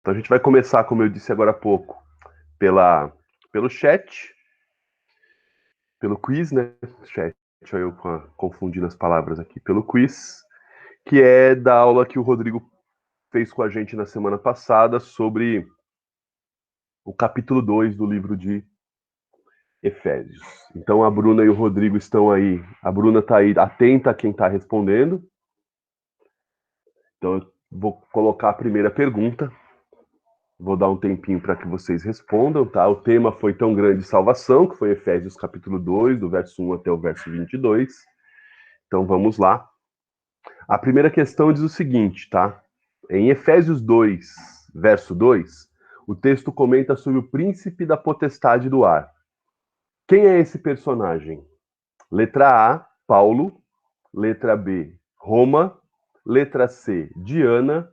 Então a gente vai começar, como eu disse agora há pouco, pelo chat, pelo quiz, né? Chat, eu confundindo as palavras aqui, pelo quiz, que é da aula que o Rodrigo fez com a gente na semana passada sobre o capítulo 2 do livro de Efésios. Então a Bruna e o Rodrigo estão aí. A Bruna está aí atenta a quem está respondendo. Então eu vou colocar a primeira pergunta. Vou dar um tempinho para que vocês respondam, tá? O tema foi tão grande salvação, que foi Efésios capítulo 2, do verso 1 até o verso 22. Então vamos lá. A primeira questão diz o seguinte, tá? Em Efésios 2, verso 2, o texto comenta sobre o príncipe da potestade do ar. Quem é esse personagem? Letra A, Paulo. Letra B, Roma. Letra C, Diana.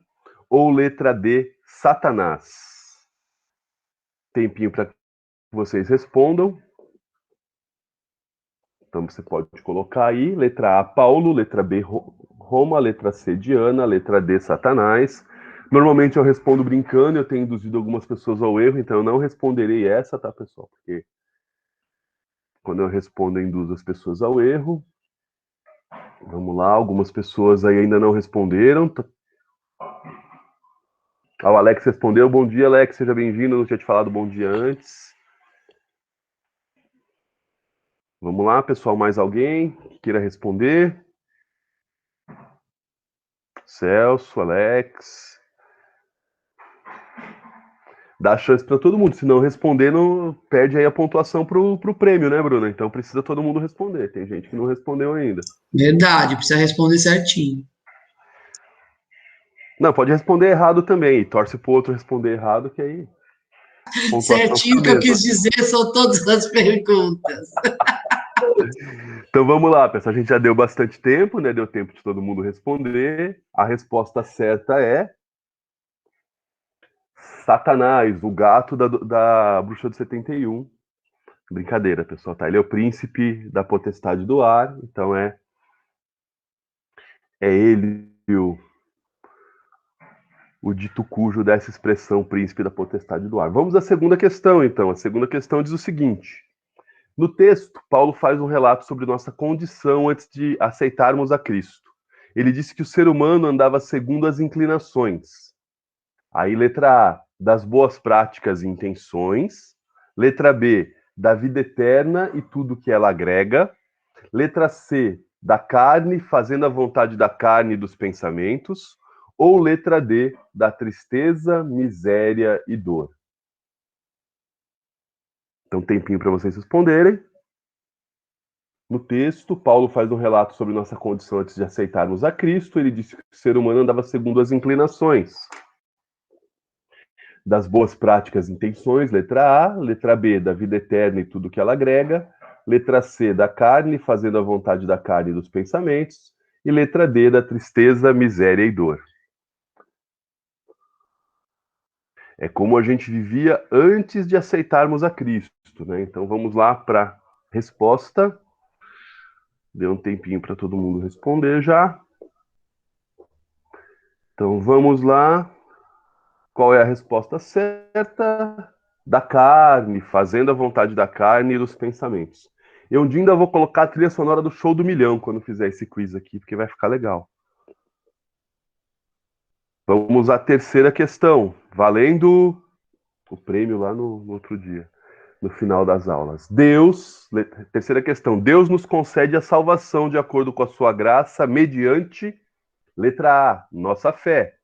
Ou letra D, Satanás? Tempinho para que vocês respondam. Então você pode colocar aí, letra A, Paulo, letra B, Roma, letra C, Diana, letra D, Satanás. Normalmente eu respondo brincando, eu tenho induzido algumas pessoas ao erro, então eu não responderei essa, tá, pessoal? Porque quando eu respondo, eu induzo as pessoas ao erro. Vamos lá, algumas pessoas aí ainda não responderam. O Alex respondeu. Bom dia, Alex, seja bem-vindo. Eu não tinha te falado bom dia antes. Vamos lá, pessoal, mais alguém que queira responder? Celso, Alex. Dá chance para todo mundo. Se não responder, não perde aí a pontuação pro prêmio, né, Bruna? Então precisa todo mundo responder. Tem gente que não respondeu ainda. Verdade, precisa responder certinho. Não, pode responder errado também. E torce pro outro responder errado, que aí a pontuação fica Certinho a o que eu mesma. quis dizer são todas as perguntas. Então vamos lá, pessoal. A gente já deu bastante tempo, né? Deu tempo de todo mundo responder. A resposta certa é Satanás, o gato da Bruxa do 71. Brincadeira, pessoal, tá? Ele é o príncipe da potestade do ar, então é ele o dito cujo dessa expressão príncipe da potestade do ar. Vamos à segunda questão, então. A segunda questão diz o seguinte: no texto, Paulo faz um relato sobre nossa condição antes de aceitarmos a Cristo. Ele disse que o ser humano andava segundo as inclinações. Aí, letra A, das boas práticas e intenções. Letra B, da vida eterna e tudo que ela agrega. Letra C, da carne, fazendo a vontade da carne e dos pensamentos. Ou letra D, da tristeza, miséria e dor. Então, tempinho para vocês responderem. No texto, Paulo faz um relato sobre nossa condição antes de aceitarmos a Cristo. Ele disse que o ser humano andava segundo as inclinações das boas práticas e intenções, letra A. Letra B, da vida eterna e tudo que ela agrega. Letra C, da carne, fazendo a vontade da carne e dos pensamentos. E letra D, da tristeza, miséria e dor. É como a gente vivia antes de aceitarmos a Cristo, né? Então vamos lá para a resposta. Deu um tempinho para todo mundo responder já. Então vamos lá. Qual é a resposta certa? Da carne, fazendo a vontade da carne e dos pensamentos. Eu um dia ainda vou colocar a trilha sonora do Show do Milhão quando fizer esse quiz aqui, porque vai ficar legal. Vamos à terceira questão, valendo o prêmio lá no outro dia, no final das aulas. Terceira questão, Deus nos concede a salvação de acordo com a sua graça mediante, letra A, nossa fé.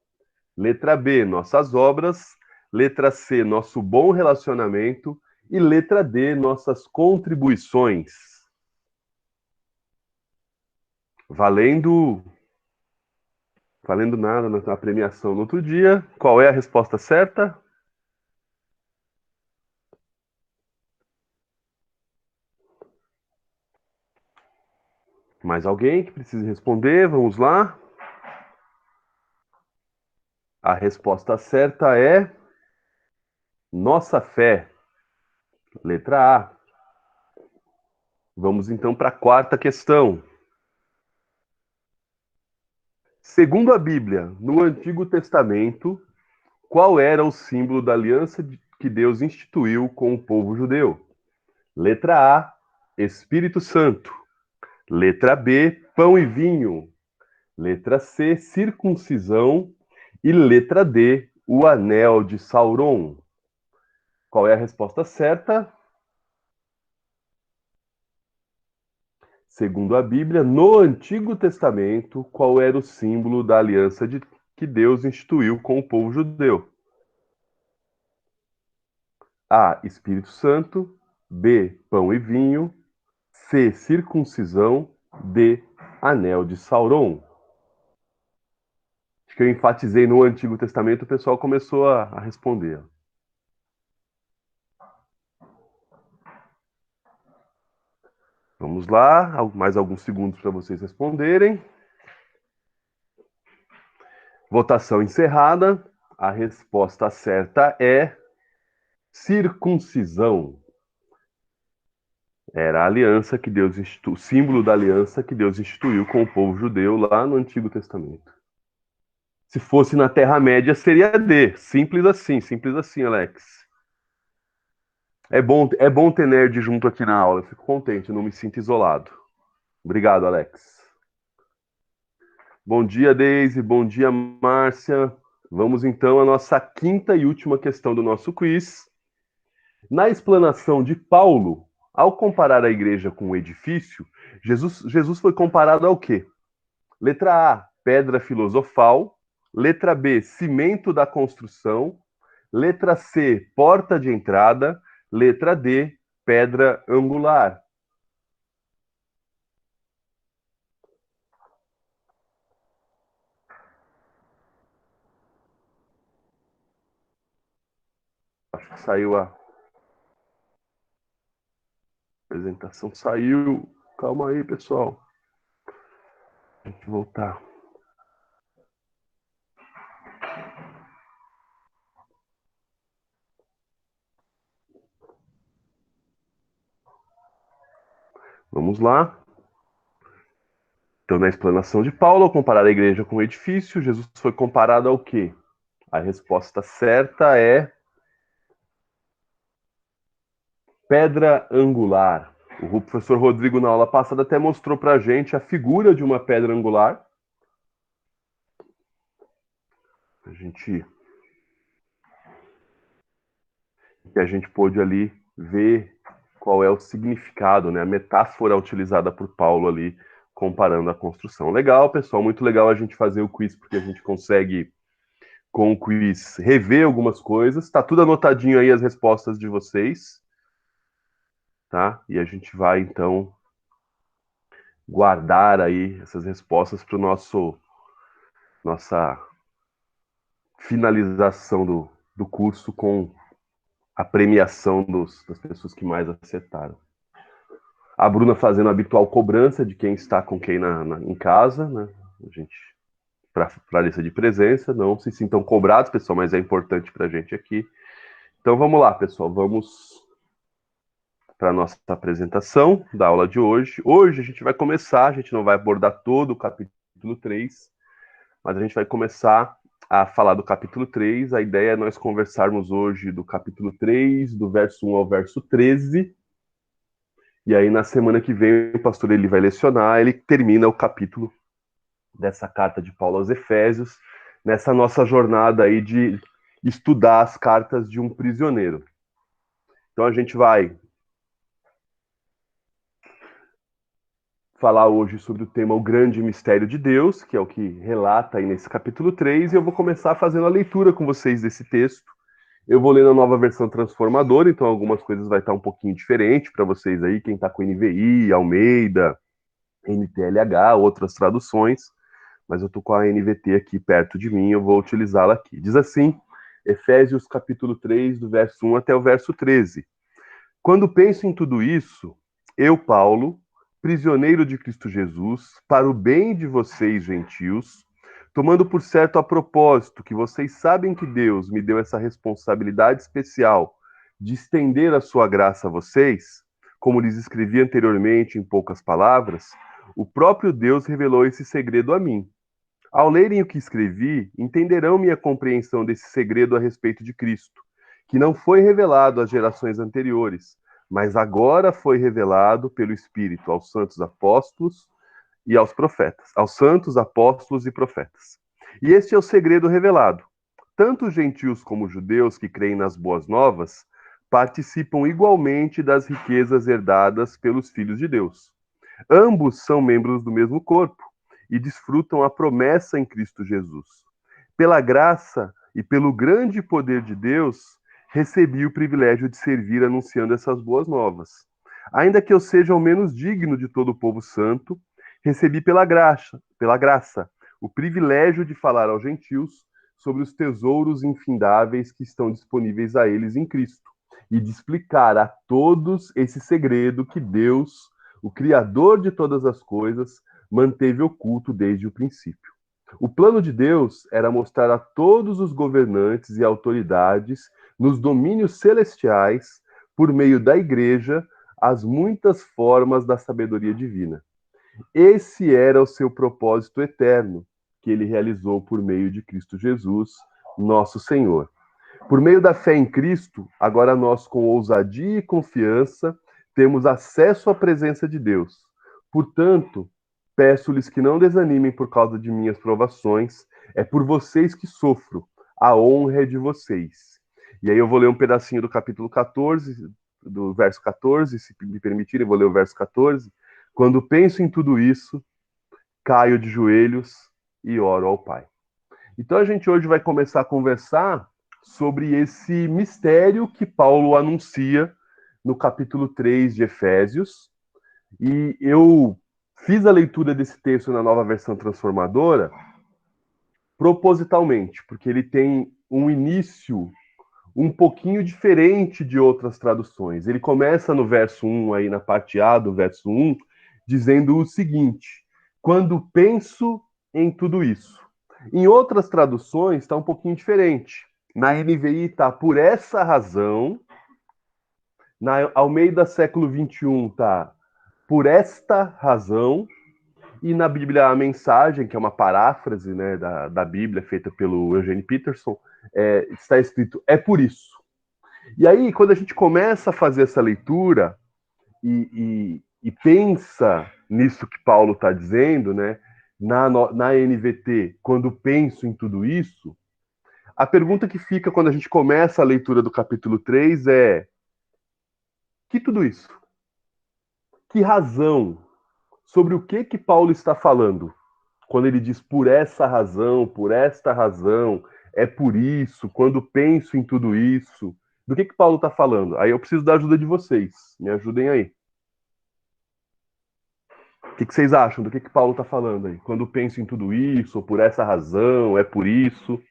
Letra B, nossas obras. Letra C, nosso bom relacionamento. E letra D, nossas contribuições. Valendo. Valendo nada na premiação no outro dia. Qual é a resposta certa? Mais alguém que precise responder? Vamos lá. A resposta certa é nossa fé. Letra A. Vamos então para a quarta questão. Segundo a Bíblia, no Antigo Testamento, qual era o símbolo da aliança que Deus instituiu com o povo judeu? Letra A, Espírito Santo. Letra B, pão e vinho. Letra C, circuncisão. E letra D, o anel de Sauron. Qual é a resposta certa? Segundo a Bíblia, no Antigo Testamento, qual era o símbolo da aliança que Deus instituiu com o povo judeu? A, Espírito Santo. B, pão e vinho. C, circuncisão. D, anel de Sauron. Acho que eu enfatizei no Antigo Testamento, o pessoal começou a responder. Vamos lá, mais alguns segundos para vocês responderem. Votação encerrada. A resposta certa é circuncisão. Era a aliança que Deus instituiu, o símbolo da aliança que Deus instituiu com o povo judeu lá no Antigo Testamento. Se fosse na Terra-média, seria D. Simples assim, Alex. É bom ter nerd junto aqui na aula. Eu fico contente, eu não me sinto isolado. Obrigado, Alex. Bom dia, Deise. Bom dia, Márcia. Vamos então à nossa quinta e última questão do nosso quiz. Na explanação de Paulo, ao comparar a igreja com o edifício, Jesus foi comparado ao quê? Letra A, pedra filosofal. Letra B, cimento da construção. Letra C, porta de entrada. Letra D, pedra angular. Acho que saiu a apresentação. Saiu. Calma aí, pessoal. Tem que voltar. Vamos lá. Então, na explanação de Paulo, ao comparar a igreja com o edifício, Jesus foi comparado ao quê? A resposta certa é pedra angular. O professor Rodrigo, na aula passada, até mostrou para a gente a figura de uma pedra angular. A gente pôde ali ver qual é o significado, né? A metáfora utilizada por Paulo ali, comparando a construção. Legal, pessoal, muito legal a gente fazer o quiz, porque a gente consegue, com o quiz, rever algumas coisas. Tá tudo anotadinho aí as respostas de vocês, tá? E a gente vai, então, guardar aí essas respostas para nossa finalização do curso com a premiação das pessoas que mais acertaram. A Bruna fazendo a habitual cobrança de quem está com quem em casa, né? A gente, para a lista de presença, não se sintam cobrados, pessoal, mas é importante para a gente aqui. Então vamos lá, pessoal, vamos para a nossa apresentação da aula de hoje. Hoje a gente vai começar, a gente não vai abordar todo o capítulo 3, mas a gente vai começar a falar do capítulo 3. A ideia é nós conversarmos hoje do capítulo 3, do verso 1 ao verso 13. E aí, na semana que vem, o pastor ele vai lecionar, ele termina o capítulo dessa carta de Paulo aos Efésios, nessa nossa jornada aí de estudar as cartas de um prisioneiro. Então, a gente vai falar hoje sobre o tema O Grande Mistério de Deus, que é o que relata aí nesse capítulo 3, e eu vou começar fazendo a leitura com vocês desse texto. Eu vou ler na nova versão transformadora, então algumas coisas vai estar um pouquinho diferente para vocês aí, quem está com NVI, Almeida, NTLH, outras traduções, mas eu estou com a NVT aqui perto de mim, eu vou utilizá-la aqui. Diz assim, Efésios capítulo 3, do verso 1 até o verso 13. Quando penso em tudo isso, eu, Paulo, prisioneiro de Cristo Jesus, para o bem de vocês, gentios, tomando por certo a propósito que vocês sabem que Deus me deu essa responsabilidade especial de estender a sua graça a vocês, como lhes escrevi anteriormente em poucas palavras, o próprio Deus revelou esse segredo a mim. Ao lerem o que escrevi, entenderão minha compreensão desse segredo a respeito de Cristo, que não foi revelado às gerações anteriores, mas agora foi revelado pelo Espírito aos santos apóstolos e aos profetas, aos santos apóstolos e profetas. E este é o segredo revelado. Tanto os gentios como os judeus que creem nas boas novas participam igualmente das riquezas herdadas pelos filhos de Deus. Ambos são membros do mesmo corpo e desfrutam a promessa em Cristo Jesus. Pela graça e pelo grande poder de Deus, recebi o privilégio de servir anunciando essas boas novas. Ainda que eu seja o menos digno de todo o povo santo, recebi pela graça, o privilégio de falar aos gentios sobre os tesouros infindáveis que estão disponíveis a eles em Cristo e de explicar a todos esse segredo que Deus, o Criador de todas as coisas, manteve oculto desde o princípio. O plano de Deus era mostrar a todos os governantes e autoridades nos domínios celestiais, por meio da igreja, as muitas formas da sabedoria divina. Esse era o seu propósito eterno, que ele realizou por meio de Cristo Jesus, nosso Senhor. Por meio da fé em Cristo, agora nós, com ousadia e confiança, temos acesso à presença de Deus. Portanto, peço-lhes que não desanimem por causa de minhas provações, é por vocês que sofro, a honra é de vocês. E aí eu vou ler um pedacinho do capítulo 14, do verso 14, se me permitirem, eu vou ler o verso 14. Quando penso em tudo isso, caio de joelhos e oro ao Pai. Então a gente hoje vai começar a conversar sobre esse mistério que Paulo anuncia no capítulo 3 de Efésios. E eu fiz a leitura desse texto na Nova Versão Transformadora propositalmente, porque ele tem um início um pouquinho diferente de outras traduções. Ele começa no verso 1, aí na parte A do verso 1, dizendo o seguinte: quando penso em tudo isso. Em outras traduções está um pouquinho diferente. Na NVI está por essa razão, na Almeida século 21 está por esta razão, e na Bíblia a Mensagem, que é uma paráfrase, né, da Bíblia feita pelo Eugene Peterson, está escrito é por isso. E aí, quando a gente começa a fazer essa leitura e pensa nisso que Paulo está dizendo, né, na NVT, quando penso em tudo isso, a pergunta que fica quando a gente começa a leitura do capítulo 3 é: que tudo isso? Que razão? Sobre o que Paulo está falando? Quando ele diz por essa razão, por esta razão, é por isso, quando penso em tudo isso, do que Paulo está falando? Aí eu preciso da ajuda de vocês. Me ajudem aí. O que vocês acham do que Paulo está falando aí? Quando penso em tudo isso, por essa razão, é por isso.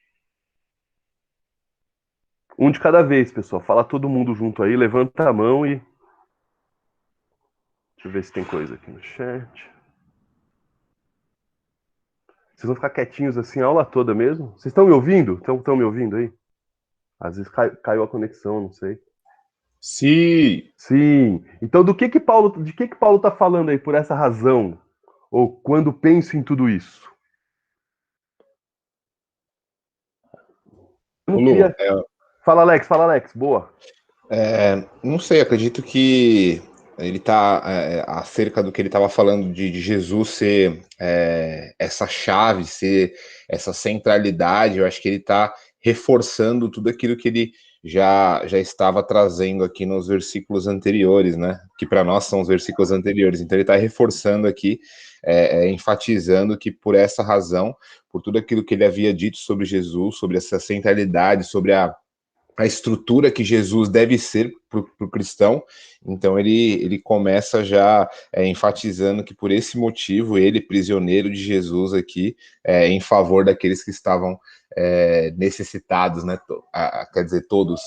Um de cada vez, pessoal. Fala todo mundo junto aí, levanta a mão e... Deixa eu ver se tem coisa aqui no chat. Vocês vão ficar quietinhos assim a aula toda mesmo? Vocês estão me ouvindo? Estão me ouvindo aí? Às vezes caiu a conexão, não sei. Sim. Sim. Então, de que Paulo está falando aí por essa razão? Ou quando penso em tudo isso? Eu não queria... Fala, Alex. Boa. Não sei, acredito que ele está acerca do que ele estava falando de Jesus ser essa chave, ser essa centralidade. Eu acho que ele está reforçando tudo aquilo que ele já estava trazendo aqui nos versículos anteriores, né? Que para nós são os versículos anteriores. Então ele está reforçando aqui, enfatizando que por essa razão, por tudo aquilo que ele havia dito sobre Jesus, sobre essa centralidade, sobre a estrutura que Jesus deve ser para o cristão. Então ele começa já enfatizando que por esse motivo ele, prisioneiro de Jesus aqui, em favor daqueles que estavam necessitados, né? Quer dizer, todos.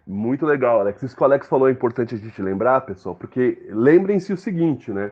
Muito legal, Alex. Isso que o Alex falou é importante a gente lembrar, pessoal, porque lembrem-se o seguinte, né?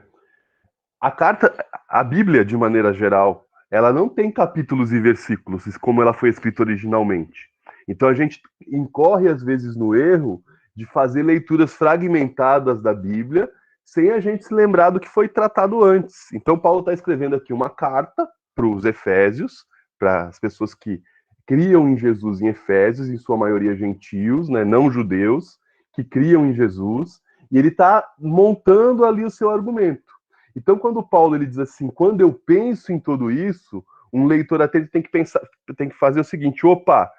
A Bíblia, de maneira geral, ela não tem capítulos e versículos, como ela foi escrita originalmente. Então a gente incorre às vezes no erro de fazer leituras fragmentadas da Bíblia sem a gente se lembrar do que foi tratado antes. Então Paulo está escrevendo aqui uma carta para os Efésios, para as pessoas que criam em Jesus em Efésios, em sua maioria gentios, né, não judeus, que criam em Jesus, e ele está montando ali o seu argumento. Então, quando Paulo ele diz assim, quando eu penso em tudo isso, um leitor até tem que pensar, tem que fazer o seguinte: opa,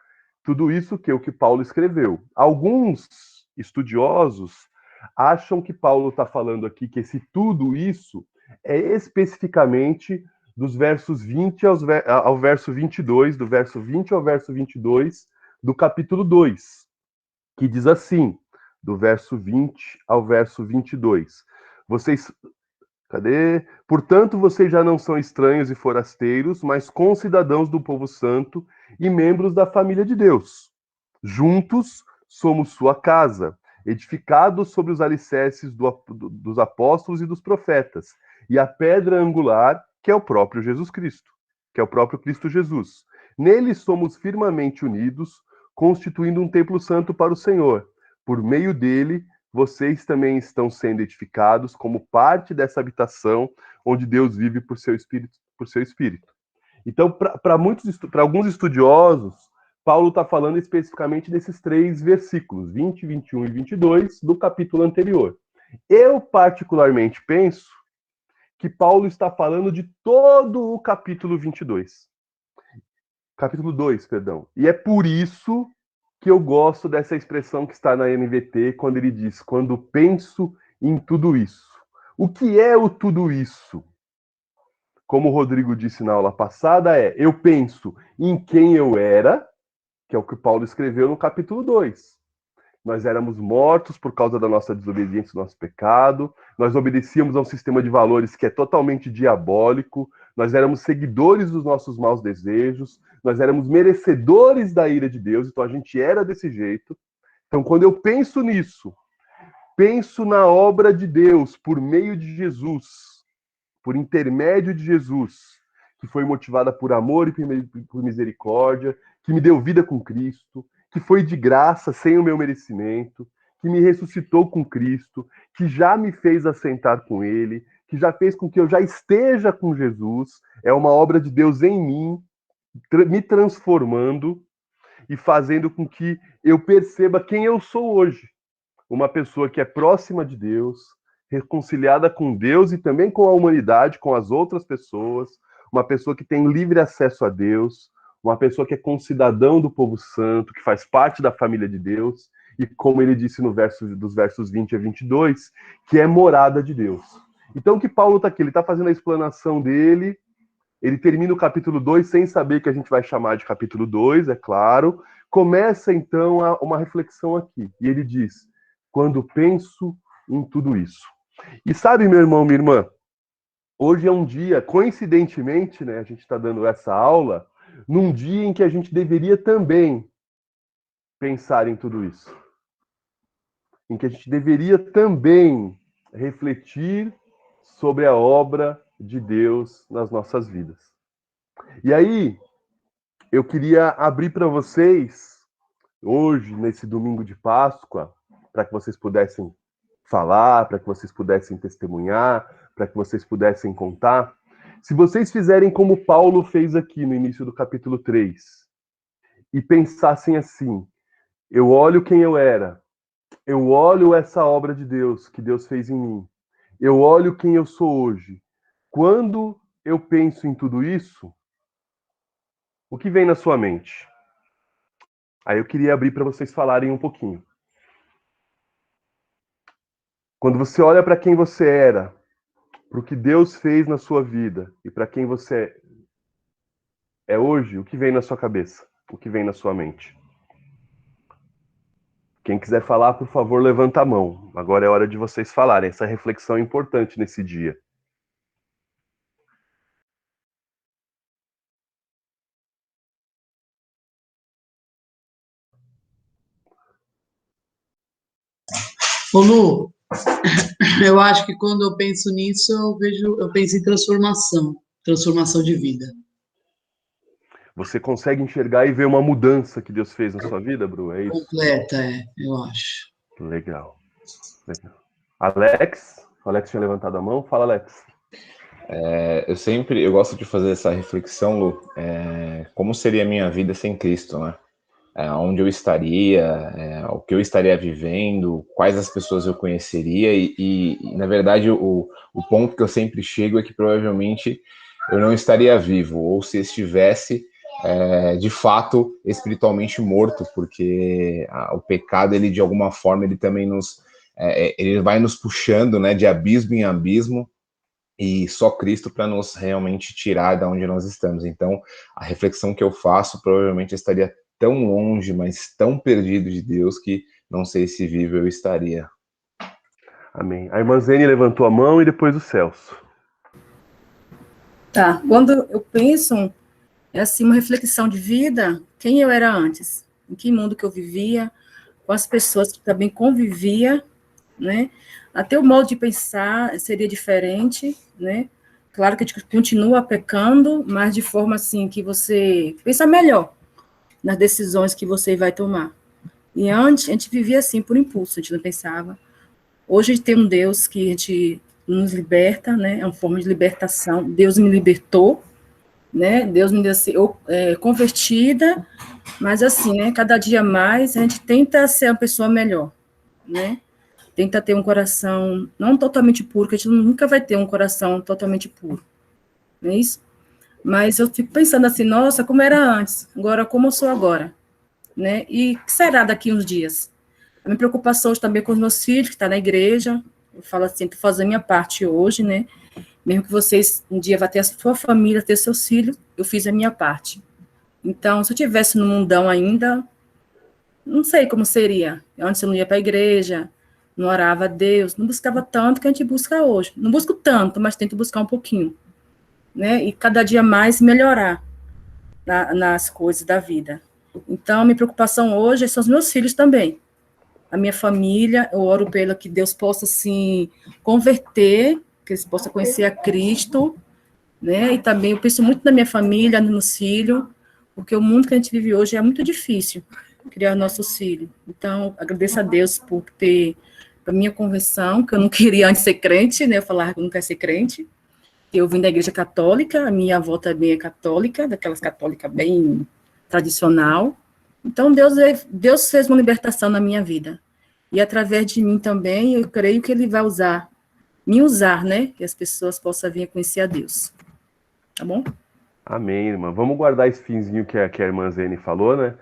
tudo isso que é o que Paulo escreveu. Alguns estudiosos acham que Paulo está falando aqui que esse tudo isso é especificamente dos versos 20 ao verso 22, do verso 20 ao verso 22 do capítulo 2, que diz assim, do verso 20 ao verso 22. Vocês... Cadê? Portanto, vocês já não são estranhos e forasteiros, mas concidadãos do povo santo e membros da família de Deus. Juntos somos sua casa, edificados sobre os alicerces dos apóstolos e dos profetas, e a pedra angular, que é o próprio Jesus Cristo, que é o próprio Cristo Jesus. Nele somos firmemente unidos, constituindo um templo santo para o Senhor. Por meio dele, vocês também estão sendo edificados como parte dessa habitação onde Deus vive por seu Espírito. Então, para alguns estudiosos, Paulo está falando especificamente desses 3 versículos, 20, 21 e 22, do capítulo anterior. Eu, particularmente, penso que Paulo está falando de todo o capítulo 22. Capítulo 2, perdão. E é por isso que eu gosto dessa expressão que está na NVT, quando ele diz, quando penso em tudo isso. O que é o tudo isso? Como o Rodrigo disse na aula passada, eu penso em quem eu era, que é o que Paulo escreveu no capítulo 2. Nós éramos mortos por causa da nossa desobediência, do nosso pecado, nós obedecíamos a um sistema de valores que é totalmente diabólico, nós éramos seguidores dos nossos maus desejos, nós éramos merecedores da ira de Deus, então a gente era desse jeito. Então, quando eu penso nisso, penso na obra de Deus por meio de Jesus, por intermédio de Jesus, que foi motivada por amor e por misericórdia, que me deu vida com Cristo, que foi de graça, sem o meu merecimento, que me ressuscitou com Cristo, que já me fez assentar com Ele, que já fez com que eu já esteja com Jesus. É uma obra de Deus em mim, me transformando e fazendo com que eu perceba quem eu sou hoje. Uma pessoa que é próxima de Deus, reconciliada com Deus e também com a humanidade, com as outras pessoas, uma pessoa que tem livre acesso a Deus, uma pessoa que é concidadão do povo santo, que faz parte da família de Deus, e como ele disse dos versos 20 a 22, que é morada de Deus. Então o que Paulo está aqui? Ele está fazendo a explanação dele, ele termina o capítulo 2 sem saber que a gente vai chamar de capítulo 2, é claro. Começa então uma reflexão aqui, e ele diz, quando penso em tudo isso. E sabe, meu irmão, minha irmã, hoje é um dia, coincidentemente, né, a gente está dando essa aula, num dia em que a gente deveria também pensar em tudo isso. Em que a gente deveria também refletir sobre a obra de Deus nas nossas vidas. E aí, eu queria abrir para vocês, hoje, nesse domingo de Páscoa, para que vocês pudessem falar, para que vocês pudessem testemunhar, para que vocês pudessem contar. Se vocês fizerem como Paulo fez aqui no início do capítulo 3, e pensassem assim, eu olho quem eu era, eu olho essa obra de Deus, que Deus fez em mim, eu olho quem eu sou hoje. Quando eu penso em tudo isso, o que vem na sua mente? Aí eu queria abrir para vocês falarem um pouquinho. Quando você olha para quem você era, para o que Deus fez na sua vida e para quem você é hoje, o que vem na sua cabeça? O que vem na sua mente? Quem quiser falar, por favor, levanta a mão. Agora é hora de vocês falarem. Essa reflexão é importante nesse dia. Ô Lu, eu acho que quando eu penso nisso, eu penso em transformação de vida. Você consegue enxergar e ver uma mudança que Deus fez na sua vida, Bru? É isso? Completa, eu acho. Legal. Legal. Alex? O Alex tinha levantado a mão. Fala, Alex. Eu gosto de fazer essa reflexão, Lu, como seria a minha vida sem Cristo, né? Onde eu estaria, o que eu estaria vivendo, quais as pessoas eu conheceria, na verdade, o ponto que eu sempre chego é que provavelmente eu não estaria vivo, ou se estivesse, de fato, espiritualmente morto, porque o pecado, ele de alguma forma, ele também ele vai nos puxando, né, de abismo em abismo, e só Cristo para nos realmente tirar da onde nós estamos. Então, a reflexão que eu faço, provavelmente eu estaria tão longe, mas tão perdido de Deus, que não sei se vivo eu estaria. Amém. A irmã Zene levantou a mão e depois o Celso. Tá, quando eu penso, é assim, uma reflexão de vida, quem eu era antes, em que mundo que eu vivia, com as pessoas que também convivia, né? Até o modo de pensar seria diferente, né? Claro que a gente continua pecando, mas de forma assim que você pensa melhor nas decisões que você vai tomar. E antes a gente vivia assim por impulso, a gente não pensava. Hoje a gente tem um Deus que a gente nos liberta, né? É uma forma de libertação. Deus me libertou, né? Deus me deu assim, convertida, mas assim, né? Cada dia mais a gente tenta ser uma pessoa melhor, né? Tenta ter um coração não totalmente puro, que a gente nunca vai ter um coração totalmente puro, não é isso? Mas eu fico pensando assim, nossa, como era antes, agora como eu sou agora, né? E o que será daqui uns dias? A minha preocupação hoje também com os meus filhos, que estão na igreja, eu falo assim, estou fazendo a minha parte hoje, né? Mesmo que vocês um dia vão ter a sua família, ter seus filhos, eu fiz a minha parte. Então, se eu tivesse no mundão ainda, não sei como seria. Antes eu não ia para a igreja, não orava a Deus, não buscava tanto que a gente busca hoje. Não busco tanto, mas tento buscar um pouquinho, né? E cada dia mais melhorar nas coisas da vida. Então, minha preocupação hoje são os meus filhos também. A minha família, eu oro pela que Deus possa, assim, converter, que eles possam conhecer a Cristo, né? E também eu penso muito na minha família, nos meus filhos, porque o mundo que a gente vive hoje é muito difícil criar nossos filhos. Então, agradeço a Deus por ter a minha conversão, que eu não queria antes ser crente, né? Eu falava que eu não quero ser crente. Eu vim da igreja católica, a minha avó também é católica, daquelas católicas bem tradicional. Então, Deus fez uma libertação na minha vida. E através de mim também, eu creio que Ele vai me usar, né? Que as pessoas possam vir a conhecer a Deus. Tá bom? Amém, irmã. Vamos guardar esse finzinho que a irmã Zene falou, né?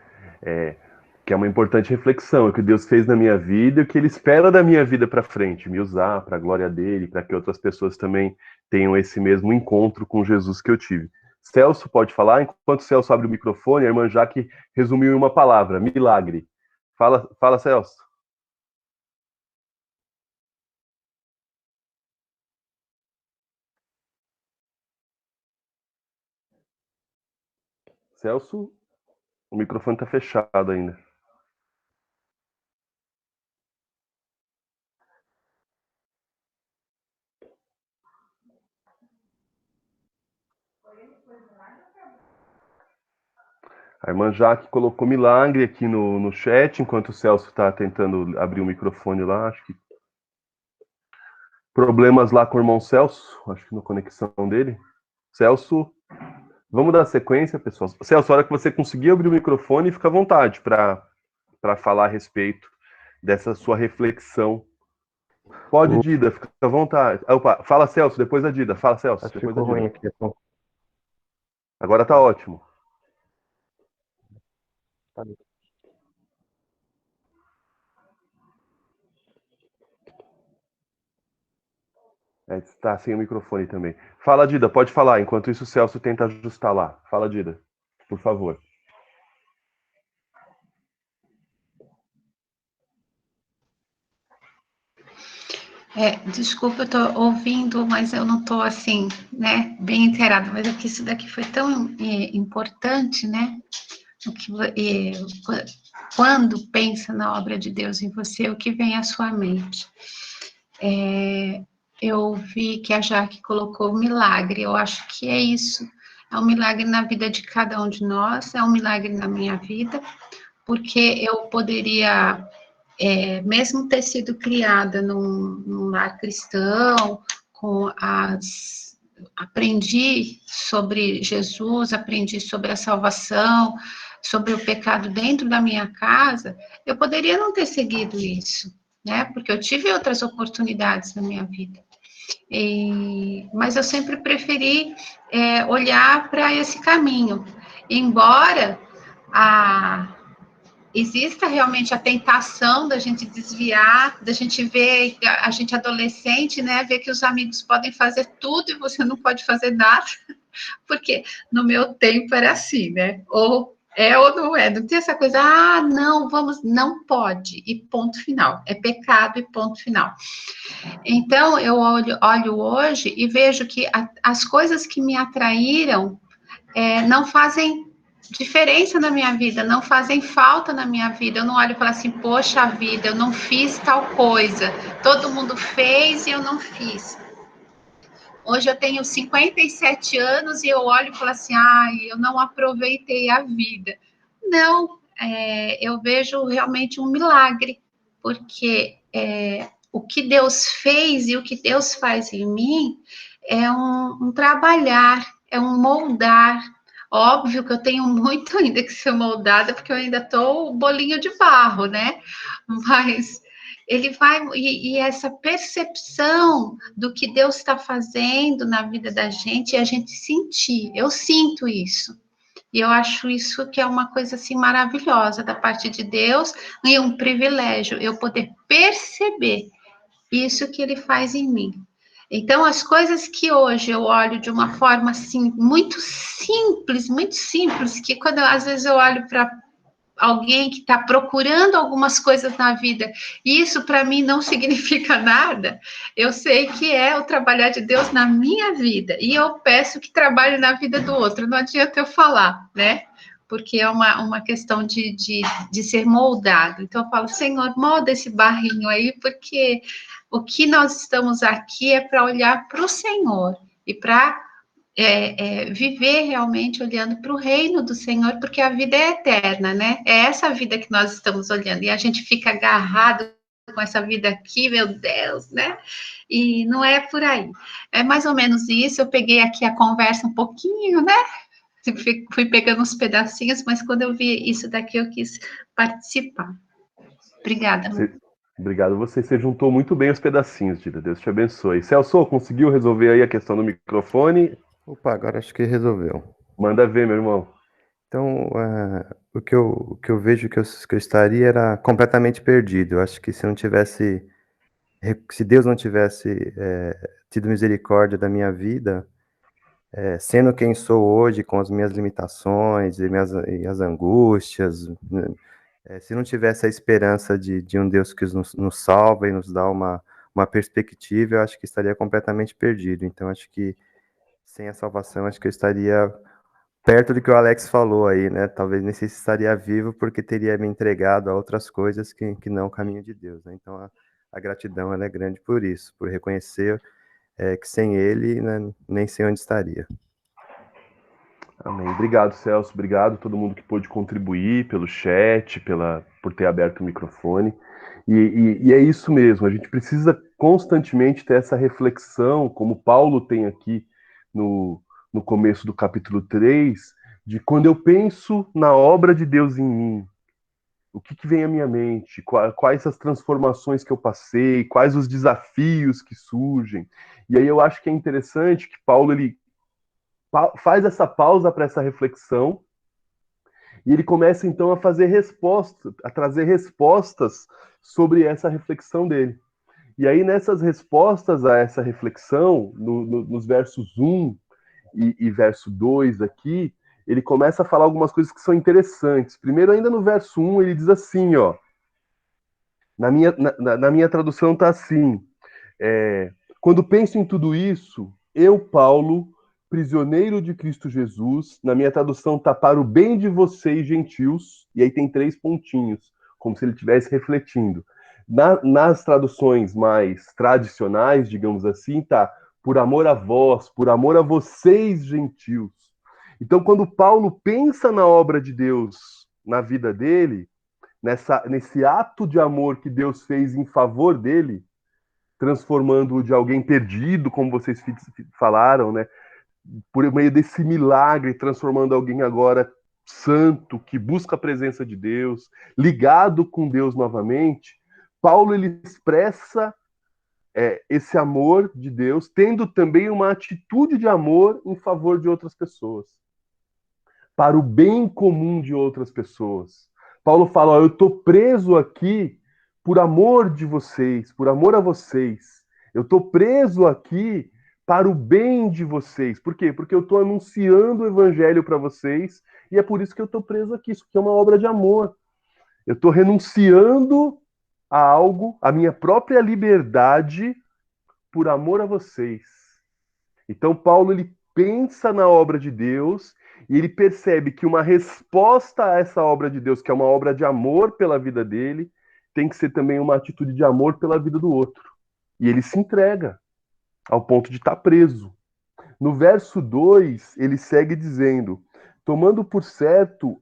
Que é uma importante reflexão, é o que Deus fez na minha vida e o que Ele espera da minha vida para frente, me usar para a glória dele, para que outras pessoas também tenham esse mesmo encontro com Jesus que eu tive. Celso pode falar? Enquanto o Celso abre o microfone, a irmã Jaque resumiu em uma palavra: milagre. Fala, Celso. Celso, o microfone está fechado ainda. A irmã Jaque colocou milagre aqui no chat, enquanto o Celso está tentando abrir o microfone lá. Acho que problemas lá com o irmão Celso, acho que na conexão dele. Celso, vamos dar sequência, pessoal. Celso, a hora que você conseguir abrir o microfone, fica à vontade para falar a respeito dessa sua reflexão. Pode, Dida, fica à vontade. Opa, fala, Celso, depois a Dida. Fala, Celso, Acho que depois ficou a Dida. ruim aqui. Agora tá ótimo. Tá sem o microfone também. Fala, Dida, pode falar. Enquanto isso, o Celso tenta ajustar lá. Fala, Dida, por favor. Desculpa, eu estou ouvindo, mas eu não estou assim, né, bem inteirada, mas é que isso daqui foi tão importante, né, quando pensa na obra de Deus em você, o que vem à sua mente? Eu vi que a Jaque colocou o milagre, eu acho que é isso, é um milagre na vida de cada um de nós, é um milagre na minha vida, porque eu poderia... mesmo ter sido criada num lar cristão, com aprendi sobre Jesus, aprendi sobre a salvação, sobre o pecado dentro da minha casa, eu poderia não ter seguido isso, né? Porque eu tive outras oportunidades na minha vida. Mas eu sempre preferi olhar para esse caminho. Embora exista realmente a tentação da gente desviar, da gente ver, a gente adolescente, né, ver que os amigos podem fazer tudo e você não pode fazer nada, porque no meu tempo era assim, né, ou é ou não é, não tem essa coisa, não, não pode, e ponto final, é pecado e ponto final. Então, eu olho hoje e vejo que as coisas que me atraíram não fazem diferença na minha vida, não fazem falta na minha vida. Eu não olho e falo assim, poxa vida, eu não fiz tal coisa, todo mundo fez e eu não fiz. Hoje eu tenho 57 anos e eu olho e falo assim, eu não aproveitei a vida. Não, eu vejo realmente um milagre, porque o que Deus fez e o que Deus faz em mim é um trabalhar, é um moldar. Óbvio que eu tenho muito ainda que ser moldada, porque eu ainda estou bolinho de barro, né? Mas ele vai, e essa percepção do que Deus está fazendo na vida da gente, e a gente sentir, eu sinto isso. E eu acho isso que é uma coisa assim maravilhosa da parte de Deus, e um privilégio eu poder perceber isso que ele faz em mim. Então, as coisas que hoje eu olho de uma forma assim, muito simples, que quando às vezes eu olho para alguém que está procurando algumas coisas na vida, e isso para mim não significa nada, eu sei que é o trabalhar de Deus na minha vida, e eu peço que trabalhe na vida do outro, não adianta eu falar, né? Porque é uma questão de ser moldado. Então eu falo, Senhor, molda esse barrinho aí, porque o que nós estamos aqui é para olhar para o Senhor, e para viver realmente olhando para o reino do Senhor, porque a vida é eterna, né? É essa vida que nós estamos olhando, e a gente fica agarrado com essa vida aqui, meu Deus, né? E não é por aí. É mais ou menos isso, eu peguei aqui a conversa um pouquinho, né? Fui pegando uns pedacinhos, mas quando eu vi isso daqui, eu quis participar. Obrigada. Obrigado. Você juntou muito bem os pedacinhos, Dida. Deus te abençoe. Celso, conseguiu resolver aí a questão do microfone? Opa, agora acho que resolveu. Manda ver, meu irmão. Então, o que eu vejo que eu estaria era completamente perdido. Eu acho que se Deus não tivesse tido misericórdia da minha vida, sendo quem sou hoje, com as minhas limitações e as angústias, né, se não tivesse a esperança de um Deus que nos salva e nos dá uma perspectiva, eu acho que estaria completamente perdido. Então, acho que sem a salvação, acho que eu estaria perto do que o Alex falou aí, né? Talvez nem sei se estaria vivo, porque teria me entregado a outras coisas que não o caminho de Deus, né? Então, a gratidão ela é grande por isso, por reconhecer que sem ele, né, nem sei onde estaria. Amém. Obrigado, Celso. Obrigado a todo mundo que pôde contribuir pelo chat, por ter aberto o microfone. E é isso mesmo, a gente precisa constantemente ter essa reflexão, como Paulo tem aqui no começo do capítulo 3, de quando eu penso na obra de Deus em mim, o que vem à minha mente, quais as transformações que eu passei, quais os desafios que surgem. E aí eu acho que é interessante que Paulo ele faz essa pausa para essa reflexão e ele começa então a fazer a trazer respostas sobre essa reflexão dele. E aí nessas respostas a essa reflexão, nos versos 1 e verso 2 aqui, ele começa a falar algumas coisas que são interessantes. Primeiro, ainda no verso 1, ele diz assim, ó, na minha tradução está assim, quando penso em tudo isso, eu, Paulo, prisioneiro de Cristo Jesus, na minha tradução está para o bem de vocês, gentios, e aí tem 3 pontinhos, como se ele estivesse refletindo. Nas traduções mais tradicionais, digamos assim, tá por amor a vós, por amor a vocês, gentios. Então, quando Paulo pensa na obra de Deus na vida dele, nesse ato de amor que Deus fez em favor dele, transformando-o de alguém perdido, como vocês falaram, né? Por meio desse milagre, transformando alguém agora santo, que busca a presença de Deus, ligado com Deus novamente. Paulo ele expressa esse amor de Deus, tendo também uma atitude de amor em favor de outras pessoas, para o bem comum de outras pessoas. Paulo fala: ó, eu estou preso aqui por amor de vocês, por amor a vocês. Eu estou preso aqui para o bem de vocês. Por quê? Porque eu estou anunciando o evangelho para vocês e é por isso que eu estou preso aqui. Isso aqui é uma obra de amor. Eu estou renunciando a algo, a minha própria liberdade, por amor a vocês. Então Paulo ele pensa na obra de Deus e ele percebe que uma resposta a essa obra de Deus, que é uma obra de amor pela vida dele, tem que ser também uma atitude de amor pela vida do outro. E ele se entrega ao ponto de estar preso. No verso 2, ele segue dizendo: tomando por certo,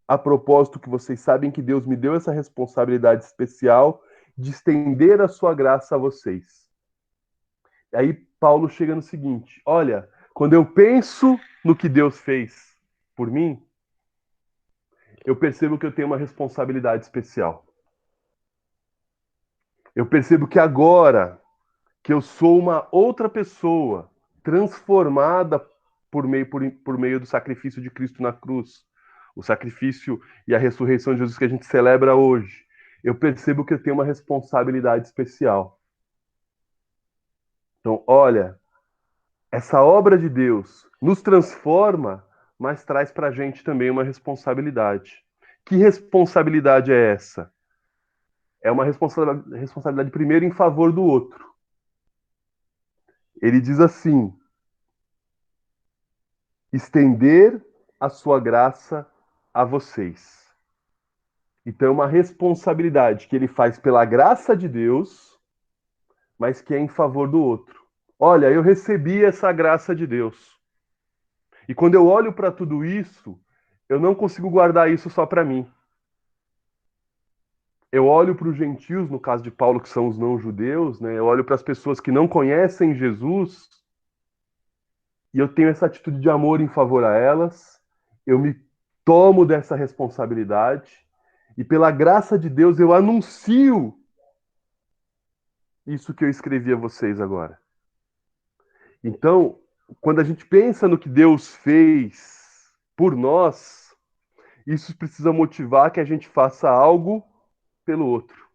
a propósito, que vocês sabem que Deus me deu essa responsabilidade especial de estender a sua graça a vocês. E aí Paulo chega no seguinte: olha, quando eu penso no que Deus fez por mim, eu percebo que eu tenho uma responsabilidade especial. Eu percebo que agora que eu sou uma outra pessoa, transformada por meio do sacrifício de Cristo na cruz, o sacrifício e a ressurreição de Jesus que a gente celebra hoje, eu percebo que eu tenho uma responsabilidade especial. Então, olha, essa obra de Deus nos transforma, mas traz para a gente também uma responsabilidade. Que responsabilidade é essa? É uma responsabilidade primeiro em favor do outro. Ele diz assim: estender a sua graça a vocês. Então é uma responsabilidade que ele faz pela graça de Deus, mas que é em favor do outro. Olha, eu recebi essa graça de Deus. E quando eu olho para tudo isso, eu não consigo guardar isso só para mim. Eu olho para os gentios, no caso de Paulo, que são os não-judeus, né? Eu olho para as pessoas que não conhecem Jesus e eu tenho essa atitude de amor em favor a elas. Eu me tomo dessa responsabilidade e, pela graça de Deus, eu anuncio isso que eu escrevi a vocês agora. Então, quando a gente pensa no que Deus fez por nós, isso precisa motivar que a gente faça algo pelo outro.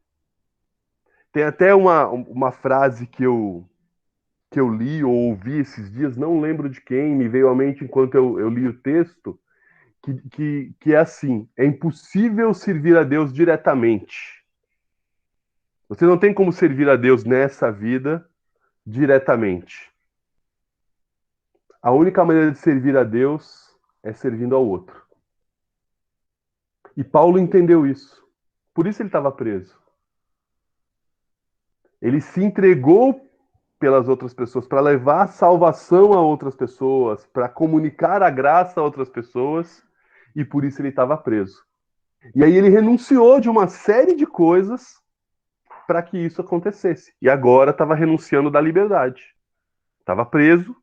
Tem até uma frase que eu li ou ouvi esses dias, não lembro de quem, me veio à mente enquanto eu li o texto, que é assim: é impossível servir a Deus diretamente. Você não tem como servir a Deus nessa vida diretamente. A única maneira de servir a Deus é servindo ao outro. E Paulo entendeu isso. Por isso ele estava preso. Ele se entregou pelas outras pessoas, para levar salvação a outras pessoas, para comunicar a graça a outras pessoas, e por isso ele estava preso. E aí ele renunciou de uma série de coisas para que isso acontecesse. E agora estava renunciando da liberdade. Estava preso,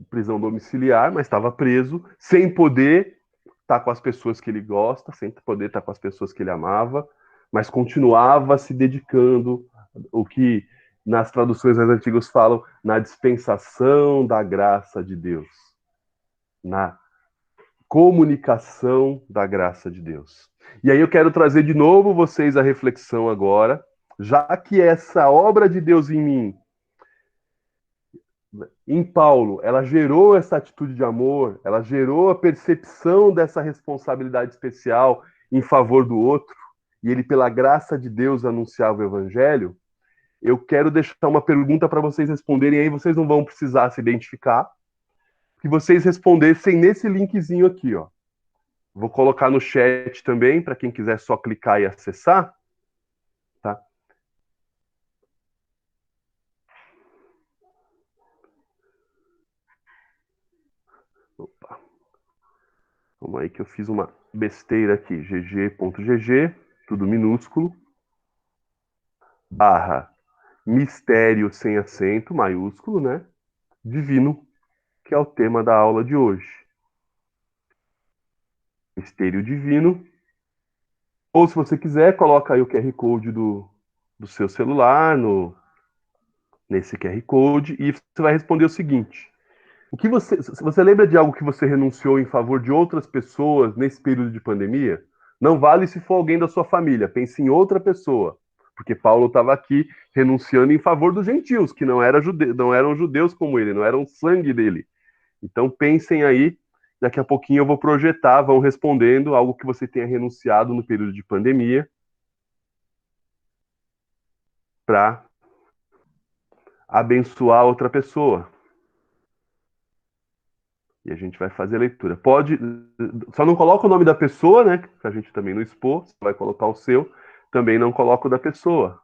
prisão domiciliar, mas estava preso, sem poder estar com as pessoas que ele gosta, sem poder estar com as pessoas que ele amava, mas continuava se dedicando, o que nas traduções mais antigas falam, na dispensação da graça de Deus, na comunicação da graça de Deus. E aí eu quero trazer de novo vocês a reflexão agora, já que essa obra de Deus em mim, em Paulo, ela gerou essa atitude de amor, ela gerou a percepção dessa responsabilidade especial em favor do outro, e ele, pela graça de Deus, anunciava o evangelho. Eu quero deixar uma pergunta para vocês responderem, aí vocês não vão precisar se identificar, que vocês respondessem nesse linkzinho aqui, ó. Vou colocar no chat também, para quem quiser só clicar e acessar, tá? Opa. Vamos aí que eu fiz uma besteira aqui. gg.gg, tudo minúsculo, /, mistério sem acento, maiúsculo, né? Divino, que é o tema da aula de hoje. Mistério divino. Ou, se você quiser, coloca aí o QR Code do seu celular nesse QR Code e você vai responder o seguinte: se você lembra de algo que você renunciou em favor de outras pessoas nesse período de pandemia? Não vale se for alguém da sua família, pense em outra pessoa, porque Paulo estava aqui renunciando em favor dos gentios, que não eram judeus como ele, não eram sangue dele. Então pensem aí, daqui a pouquinho eu vou projetar, vão respondendo algo que você tenha renunciado no período de pandemia para abençoar outra pessoa. E a gente vai fazer a leitura. Só não coloca o nome da pessoa, né? Que a gente também não expor. Você vai colocar o seu. Também não coloca o da pessoa.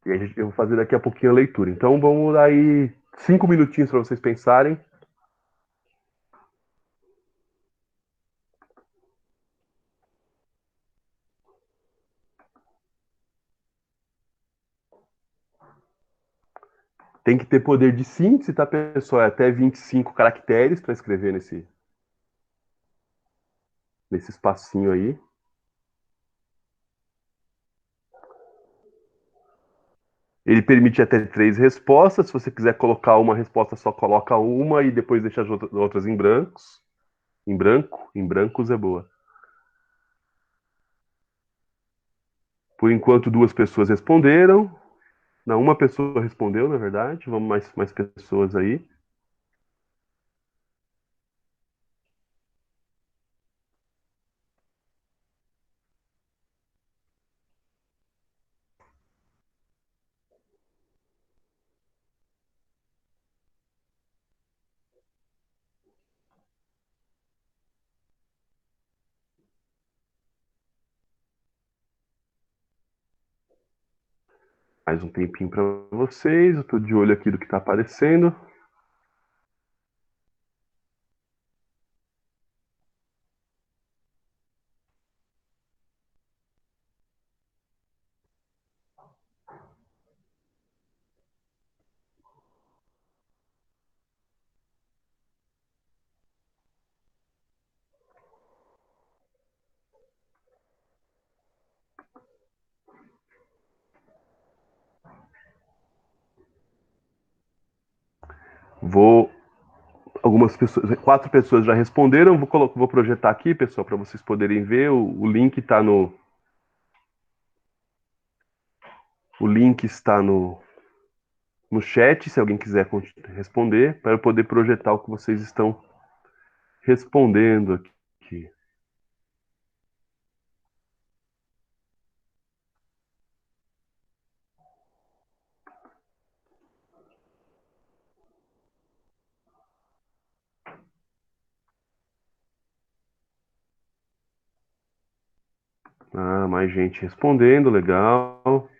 E aí eu vou fazer daqui a pouquinho a leitura. Então vamos dar aí 5 minutinhos para vocês pensarem. Tem que ter poder de síntese, tá, pessoal? É até 25 caracteres para escrever nesse espacinho aí. Ele permite até 3 respostas. Se você quiser colocar uma resposta, só coloca uma e depois deixa as outras em brancos. Em branco? Em brancos é boa. Por enquanto, 2 pessoas responderam. Não, uma pessoa respondeu, na verdade. Vamos mais pessoas aí. Mais um tempinho para vocês. Eu estou de olho aqui do que está aparecendo. Algumas pessoas, 4 pessoas já responderam. Vou projetar aqui, pessoal, para vocês poderem ver. O link está no chat, se alguém quiser responder, para eu poder projetar o que vocês estão respondendo aqui. Ah, mais gente respondendo, legal.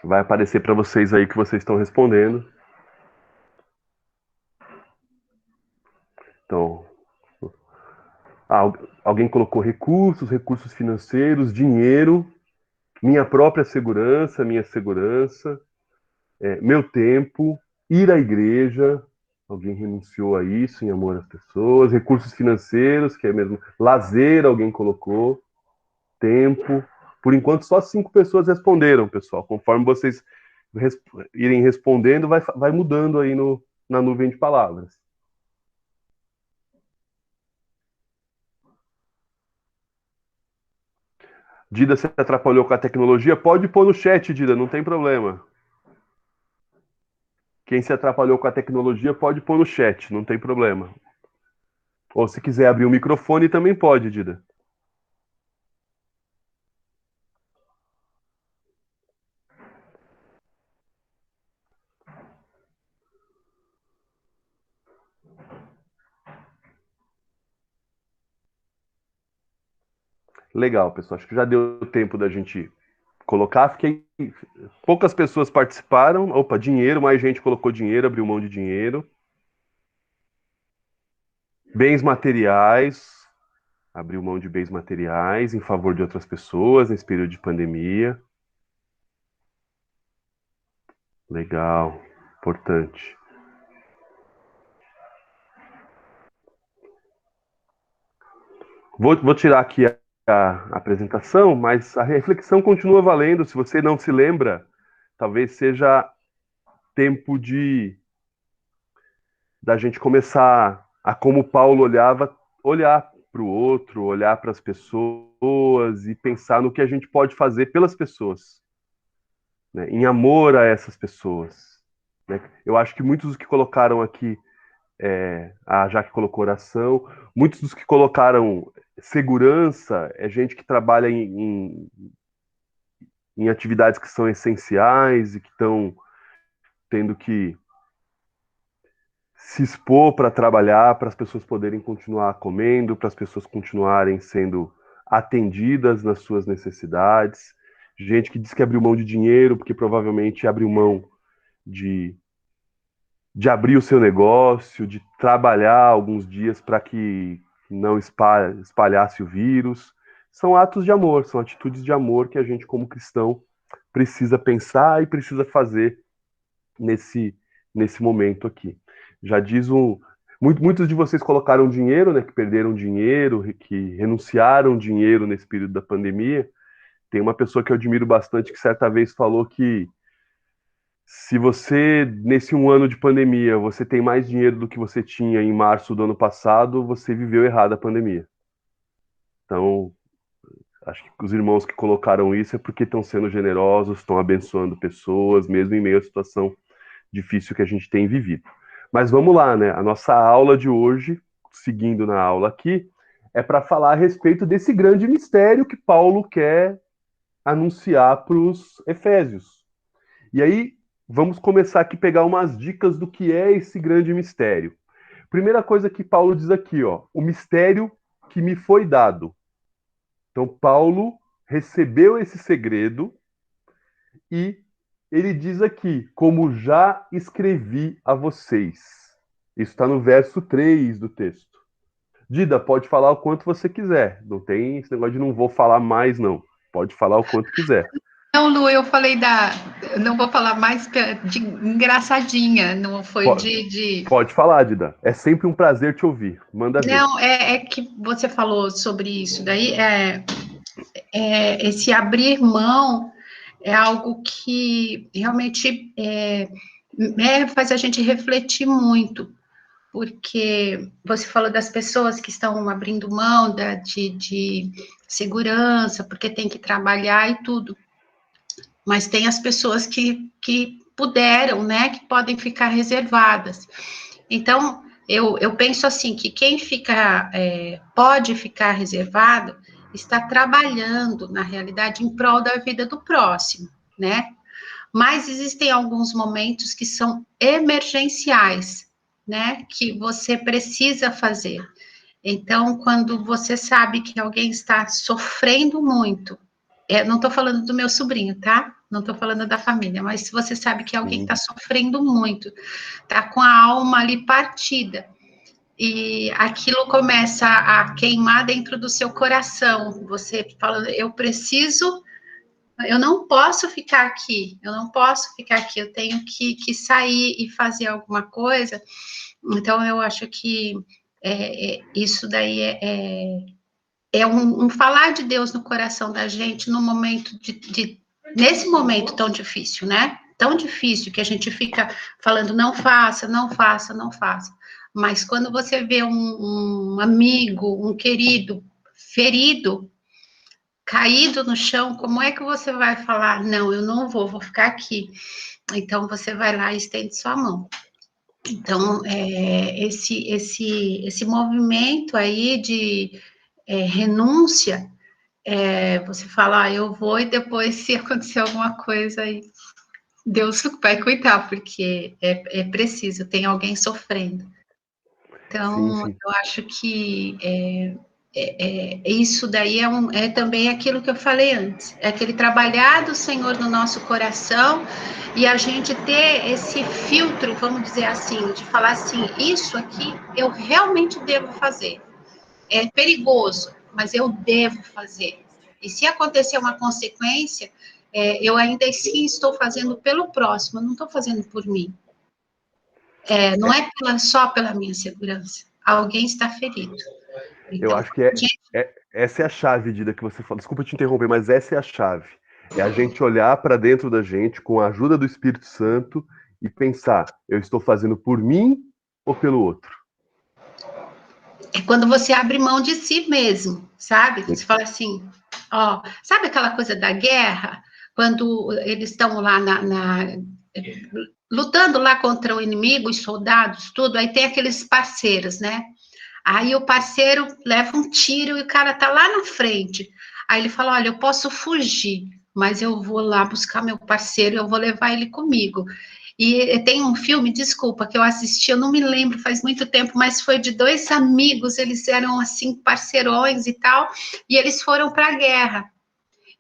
Vai aparecer para vocês aí que vocês estão respondendo. Então, alguém colocou recursos financeiros, dinheiro, minha própria segurança, minha segurança, meu tempo, ir à igreja. Alguém renunciou a isso em amor às pessoas. Recursos financeiros, que é mesmo. Lazer, alguém colocou. Tempo. Por enquanto, só 5 pessoas responderam, pessoal. Conforme vocês irem respondendo, vai mudando aí na nuvem de palavras. Dida se atrapalhou com a tecnologia? Pode pôr no chat, Dida, não tem problema. Quem se atrapalhou com a tecnologia pode pôr no chat, não tem problema. Ou se quiser abrir o microfone, também pode, Dida. Legal, pessoal. Acho que já deu tempo da gente colocar. Poucas pessoas participaram. Opa, dinheiro, mais gente colocou dinheiro, abriu mão de dinheiro. Bens materiais. Abriu mão de bens materiais em favor de outras pessoas nesse período de pandemia. Legal, importante. Vou tirar aqui a apresentação, mas a reflexão continua valendo. Se você não se lembra, talvez seja tempo da gente começar a, como Paulo olhava, olhar para o outro, olhar para as pessoas e pensar no que a gente pode fazer pelas pessoas, né, em amor a essas pessoas. Né? Eu acho que muitos dos que colocaram aqui, a Jaque colocou oração, muitos dos que colocaram segurança é gente que trabalha em atividades que são essenciais e que estão tendo que se expor para trabalhar, para as pessoas poderem continuar comendo, para as pessoas continuarem sendo atendidas nas suas necessidades. Gente que diz que abriu mão de dinheiro, porque provavelmente abriu mão de abrir o seu negócio, de trabalhar alguns dias para que não espalhasse o vírus. São atos de amor, são atitudes de amor que a gente, como cristão, precisa pensar e precisa fazer nesse momento aqui. Já diz muitos de vocês colocaram dinheiro, né, que perderam dinheiro, que renunciaram dinheiro nesse período da pandemia. Tem uma pessoa que eu admiro bastante que certa vez falou que se você, nesse 1 ano de pandemia, você tem mais dinheiro do que você tinha em março do ano passado, você viveu errado a pandemia. Então, acho que os irmãos que colocaram isso é porque estão sendo generosos, estão abençoando pessoas, mesmo em meio à situação difícil que a gente tem vivido. Mas vamos lá, né? A nossa aula de hoje, seguindo na aula aqui, é para falar a respeito desse grande mistério que Paulo quer anunciar para os Efésios. E aí, vamos começar aqui a pegar umas dicas do que é esse grande mistério. Primeira coisa que Paulo diz aqui, ó, o mistério que me foi dado. Então, Paulo recebeu esse segredo e ele diz aqui, como já escrevi a vocês. Isso está no verso 3 do texto. Dida, pode falar o quanto você quiser. Não tem esse negócio de não vou falar mais, não. Pode falar o quanto quiser. Não, Lu, eu falei não vou falar mais de engraçadinha, não foi Pode falar, Dida. É sempre um prazer te ouvir. Manda ver. Não, é que você falou sobre isso daí, esse abrir mão é algo que realmente faz a gente refletir muito, porque você falou das pessoas que estão abrindo mão de segurança, porque tem que trabalhar e tudo, mas tem as pessoas que puderam, né, que podem ficar reservadas. Então, eu penso assim, que quem pode ficar reservado está trabalhando, na realidade, em prol da vida do próximo, né? Mas existem alguns momentos que são emergenciais, né? Que você precisa fazer. Então, quando você sabe que alguém está sofrendo muito, não estou falando do meu sobrinho, tá? Não estou falando da família, mas se você sabe que alguém está sofrendo muito, está com a alma ali partida, e aquilo começa a queimar dentro do seu coração, você fala, eu não posso ficar aqui, eu tenho que sair e fazer alguma coisa. Então, eu acho que isso daí é um falar de Deus no coração da gente no momento nesse momento tão difícil, né? Tão difícil que a gente fica falando, não faça, não faça, não faça. Mas quando você vê um amigo, um querido, ferido, caído no chão, como é que você vai falar, não, eu não vou ficar aqui. Então, você vai lá e estende sua mão. Então, esse movimento aí de renúncia, você fala, eu vou, e depois, se acontecer alguma coisa, aí Deus vai cuidar, porque é preciso, tem alguém sofrendo. Então, sim. Eu acho que isso daí é também aquilo que eu falei antes, é aquele trabalhar do Senhor no nosso coração, e a gente ter esse filtro, vamos dizer assim, de falar assim, isso aqui eu realmente devo fazer. É perigoso, mas eu devo fazer. E se acontecer uma consequência, eu ainda assim estou fazendo pelo próximo, eu não estou fazendo por mim. Não é só pela minha segurança. Alguém está ferido. Então, eu acho que essa é a chave, Dida, que você falou. Desculpa te interromper, mas essa é a chave. É a gente olhar para dentro da gente com a ajuda do Espírito Santo e pensar, eu estou fazendo por mim ou pelo outro? é quando você abre mão de si mesmo, sabe? Você fala assim, ó, sabe aquela coisa da guerra? Quando eles estão lá lutando lá contra o inimigo, os soldados, tudo, aí tem aqueles parceiros, né? Aí o parceiro leva um tiro e o cara tá lá na frente. Aí ele fala, olha, eu posso fugir, mas eu vou lá buscar meu parceiro, eu vou levar ele comigo. E tem um filme, desculpa, que eu assisti, eu não me lembro, faz muito tempo, mas foi de dois amigos, eles eram assim, parceirões e tal, e eles foram para a guerra.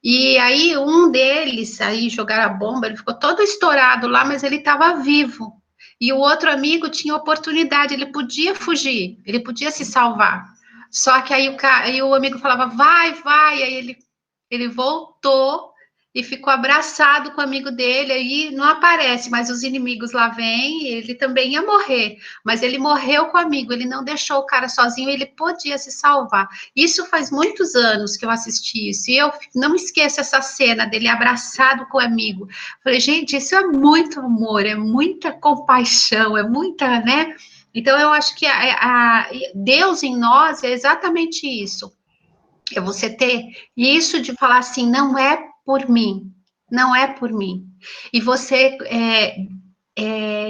E aí um deles, aí jogaram a bomba, ele ficou todo estourado lá, mas ele estava vivo. E o outro amigo tinha oportunidade, ele podia fugir, ele podia se salvar. Só que aí o amigo falava, vai, vai, aí ele voltou e ficou abraçado com o amigo dele, aí não aparece, mas os inimigos lá vêm, ele também ia morrer, mas ele morreu com o amigo, ele não deixou o cara sozinho, ele podia se salvar. Isso faz muitos anos que eu assisti isso, e eu não me esqueço essa cena dele abraçado com o amigo. Falei, gente, isso é muito amor, é muita compaixão, é muita, né? Então eu acho que Deus em nós é exatamente isso. É você ter isso de falar assim, não é por mim, não é por mim. E você,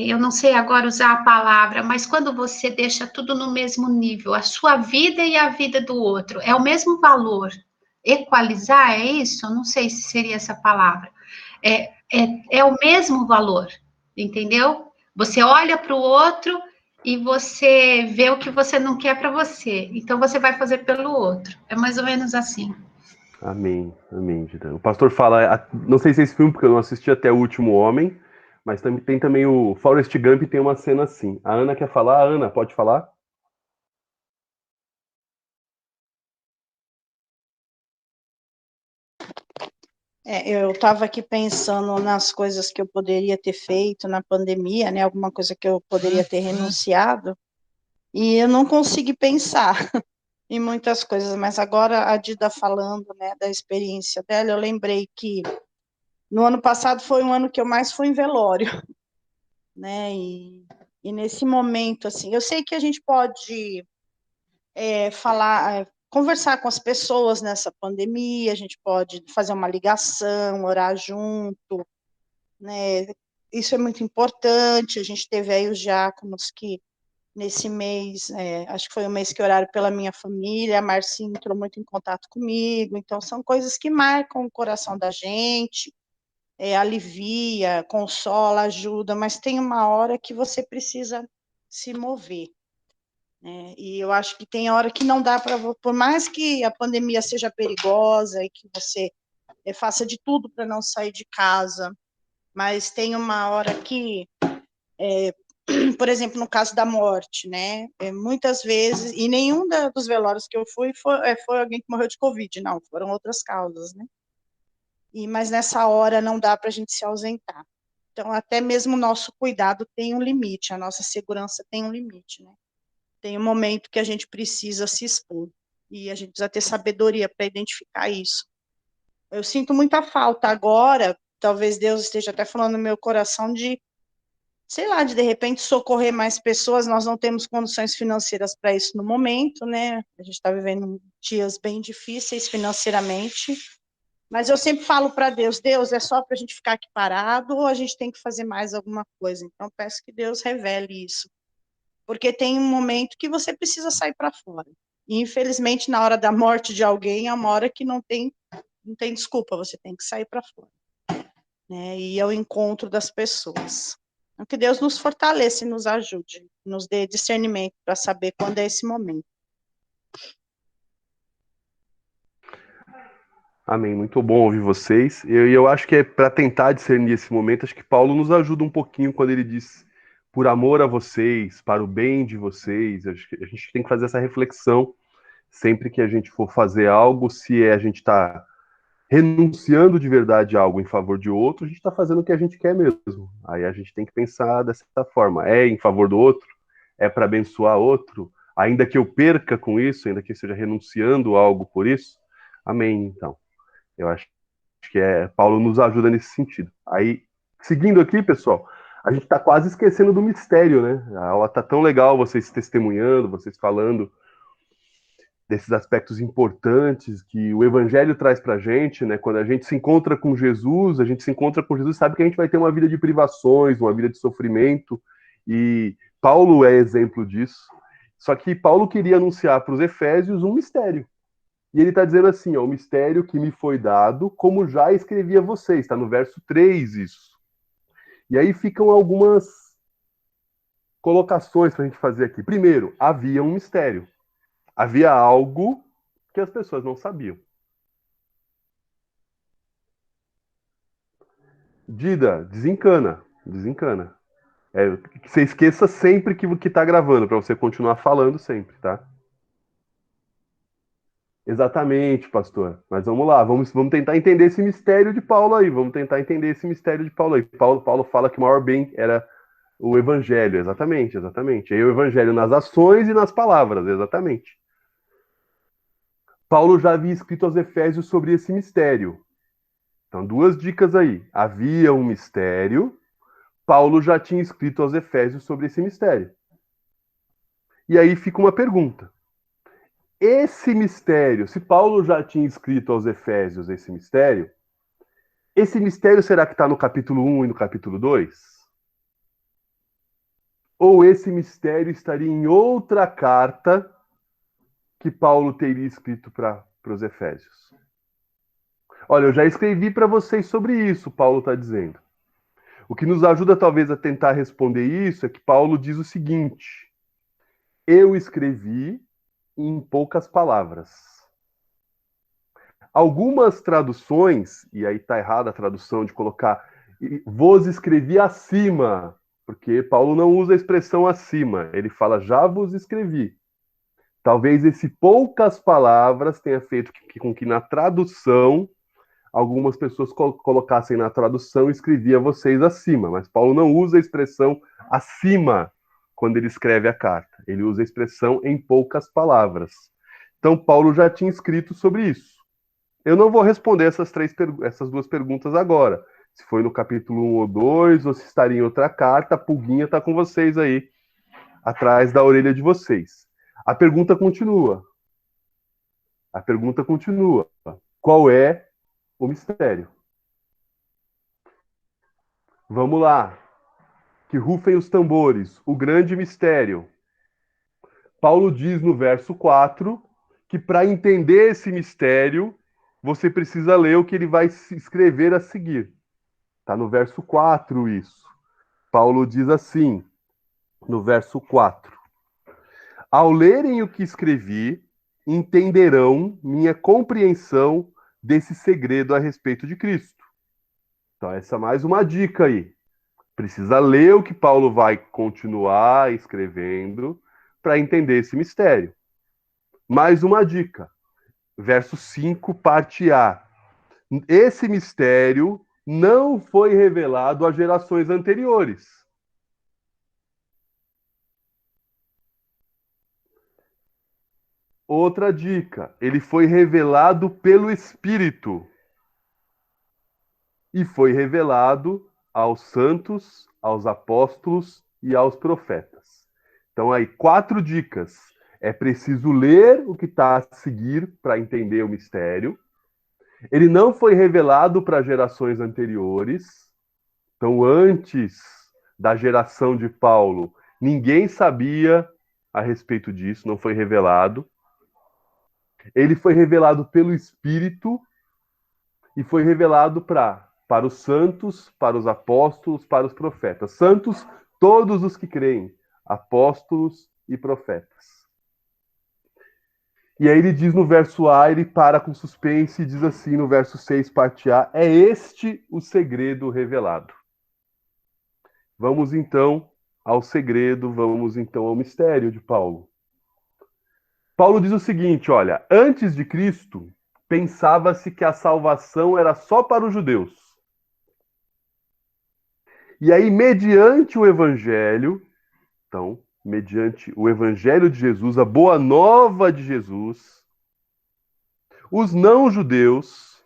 eu não sei agora usar a palavra, mas quando você deixa tudo no mesmo nível, a sua vida e a vida do outro, é o mesmo valor. Equalizar, é isso? Eu não sei se seria essa palavra. É o mesmo valor, entendeu? Você olha para o outro e você vê o que você não quer para você. Então você vai fazer pelo outro. É mais ou menos assim. Amém, amém, Dida. O pastor fala, não sei se é esse filme, porque eu não assisti até O Último Homem, mas tem também o Forrest Gump, tem uma cena assim. A Ana quer falar? Ana, pode falar? Eu estava aqui pensando nas coisas que eu poderia ter feito na pandemia, né? Alguma coisa que eu poderia ter renunciado, e eu não consegui pensar em muitas coisas, mas agora a Dida falando, né, da experiência dela, eu lembrei que no ano passado foi um ano que eu mais fui em velório, né? E nesse momento, assim, eu sei que a gente pode conversar com as pessoas nessa pandemia, a gente pode fazer uma ligação, orar junto, né? Isso é muito importante. A gente teve aí os diáconos que nesse mês, acho que foi o mês que oraram pela minha família, a Marcinha entrou muito em contato comigo, então são coisas que marcam o coração da gente, alivia, consola, ajuda, mas tem uma hora que você precisa se mover, né? E eu acho que tem hora que não dá para, por mais que a pandemia seja perigosa e que você faça de tudo para não sair de casa, mas tem uma hora que, por exemplo, no caso da morte, né, muitas vezes, e nenhum dos velórios que eu fui foi alguém que morreu de Covid, não, foram outras causas, né, mas nessa hora não dá para a gente se ausentar. Então, até mesmo o nosso cuidado tem um limite, a nossa segurança tem um limite, né, tem um momento que a gente precisa se expor, e a gente precisa ter sabedoria para identificar isso. Eu sinto muita falta agora, talvez Deus esteja até falando no meu coração sei lá, de repente socorrer mais pessoas. Nós não temos condições financeiras para isso no momento, né? A gente está vivendo dias bem difíceis financeiramente, mas eu sempre falo para Deus, Deus, é só para a gente ficar aqui parado ou a gente tem que fazer mais alguma coisa? Então, peço que Deus revele isso, porque tem um momento que você precisa sair para fora. E, infelizmente, na hora da morte de alguém, é uma hora que não tem desculpa, você tem que sair para fora, né? E é o encontro das pessoas. Então, que Deus nos fortaleça e nos ajude, nos dê discernimento para saber quando é esse momento. Amém, muito bom ouvir vocês. E eu acho que é para tentar discernir esse momento, acho que Paulo nos ajuda um pouquinho quando ele diz por amor a vocês, para o bem de vocês. Acho que a gente tem que fazer essa reflexão. Sempre que a gente for fazer algo, se a gente está renunciando de verdade a algo em favor de outro, a gente está fazendo o que a gente quer mesmo. Aí a gente tem que pensar dessa forma. É em favor do outro? É para abençoar outro? Ainda que eu perca com isso, ainda que eu esteja renunciando a algo por isso? Amém, então. Eu acho que Paulo nos ajuda nesse sentido. Aí, seguindo aqui, pessoal, a gente está quase esquecendo do mistério, né? A aula está tão legal, vocês testemunhando, vocês falando desses aspectos importantes que o Evangelho traz para a gente, né? Quando a gente se encontra com Jesus, sabe que a gente vai ter uma vida de privações, uma vida de sofrimento, e Paulo é exemplo disso. Só que Paulo queria anunciar para os Efésios um mistério. E ele está dizendo assim, ó, o mistério que me foi dado, como já escrevi a vocês, está no verso 3 isso. E aí ficam algumas colocações para a gente fazer aqui. Primeiro, havia um mistério. Havia algo que as pessoas não sabiam. Dida, desencana. Que você esqueça sempre que está gravando, para você continuar falando sempre, tá? Exatamente, pastor. Mas vamos lá, vamos tentar entender esse mistério de Paulo aí. Paulo fala que o maior bem era o evangelho, exatamente. Aí o evangelho nas ações e nas palavras, exatamente. Paulo já havia escrito aos Efésios sobre esse mistério. Então, duas dicas aí. Havia um mistério, Paulo já tinha escrito aos Efésios sobre esse mistério. E aí fica uma pergunta. Esse mistério, se Paulo já tinha escrito aos Efésios esse mistério será que está no capítulo 1 e no capítulo 2? Ou esse mistério estaria em outra carta que Paulo teria escrito para os Efésios? Olha, eu já escrevi para vocês sobre isso, Paulo está dizendo. O que nos ajuda talvez a tentar responder isso é que Paulo diz o seguinte: eu escrevi em poucas palavras. Algumas traduções, e aí está errada a tradução de colocar vos escrevi acima, porque Paulo não usa a expressão acima, ele fala já vos escrevi. Talvez esse poucas palavras tenha feito com que na tradução algumas pessoas colocassem na tradução escrevi a vocês acima, mas Paulo não usa a expressão acima quando ele escreve a carta. Ele usa a expressão em poucas palavras. Então Paulo já tinha escrito sobre isso. Eu não vou responder essas duas perguntas agora. Se foi no capítulo 1 ou 2, ou se estaria em outra carta, a pulguinha está com vocês aí, atrás da orelha de vocês. A pergunta continua. Qual é o mistério? Vamos lá. Que rufem os tambores. O grande mistério. Paulo diz no verso 4 que para entender esse mistério, você precisa ler o que ele vai escrever a seguir. Está no verso 4 isso. Paulo diz assim, no verso 4. Ao lerem o que escrevi, entenderão minha compreensão desse segredo a respeito de Cristo. Então, essa é mais uma dica aí. Precisa ler o que Paulo vai continuar escrevendo para entender esse mistério. Mais uma dica. Verso 5, parte A. Esse mistério não foi revelado a gerações anteriores. Outra dica. Ele foi revelado pelo Espírito. E foi revelado aos santos, aos apóstolos e aos profetas. Então, aí, 4 dicas. É preciso ler o que está a seguir para entender o mistério. Ele não foi revelado para gerações anteriores. Então, antes da geração de Paulo, ninguém sabia a respeito disso, não foi revelado. Ele foi revelado pelo Espírito e foi revelado para os santos, para os apóstolos, para os profetas. Santos, todos os que creem, apóstolos e profetas. E aí ele diz no verso A, ele para com suspense e diz assim no verso 6, parte A, é este o segredo revelado. Vamos então ao segredo, vamos então ao mistério de Paulo. Paulo diz o seguinte, olha, antes de Cristo, pensava-se que a salvação era só para os judeus. E aí, mediante o evangelho, então, mediante o evangelho de Jesus, a boa nova de Jesus, os não-judeus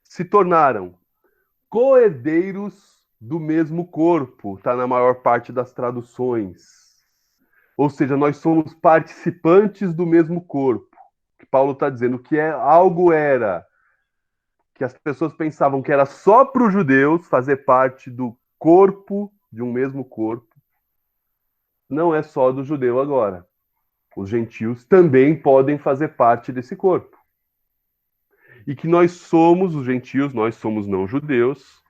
se tornaram coerdeiros do mesmo corpo, está na maior parte das traduções. Ou seja, nós somos participantes do mesmo corpo. Que Paulo está dizendo que algo era que as pessoas pensavam que era só para os judeus fazer parte do corpo, de um mesmo corpo. Não é só do judeu agora. Os gentios também podem fazer parte desse corpo. E que nós somos, os gentios, nós somos não-judeus,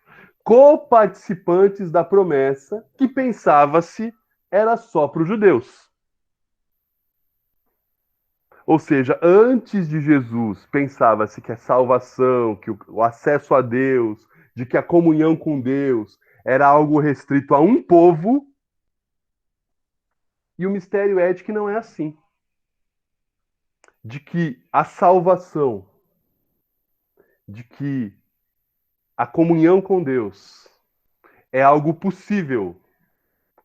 coparticipantes da promessa que pensava-se era só para os judeus. Ou seja, antes de Jesus, pensava-se que a salvação, que o acesso a Deus, de que a comunhão com Deus era algo restrito a um povo, e o mistério é de que não é assim. De que a salvação, de que a comunhão com Deus é algo possível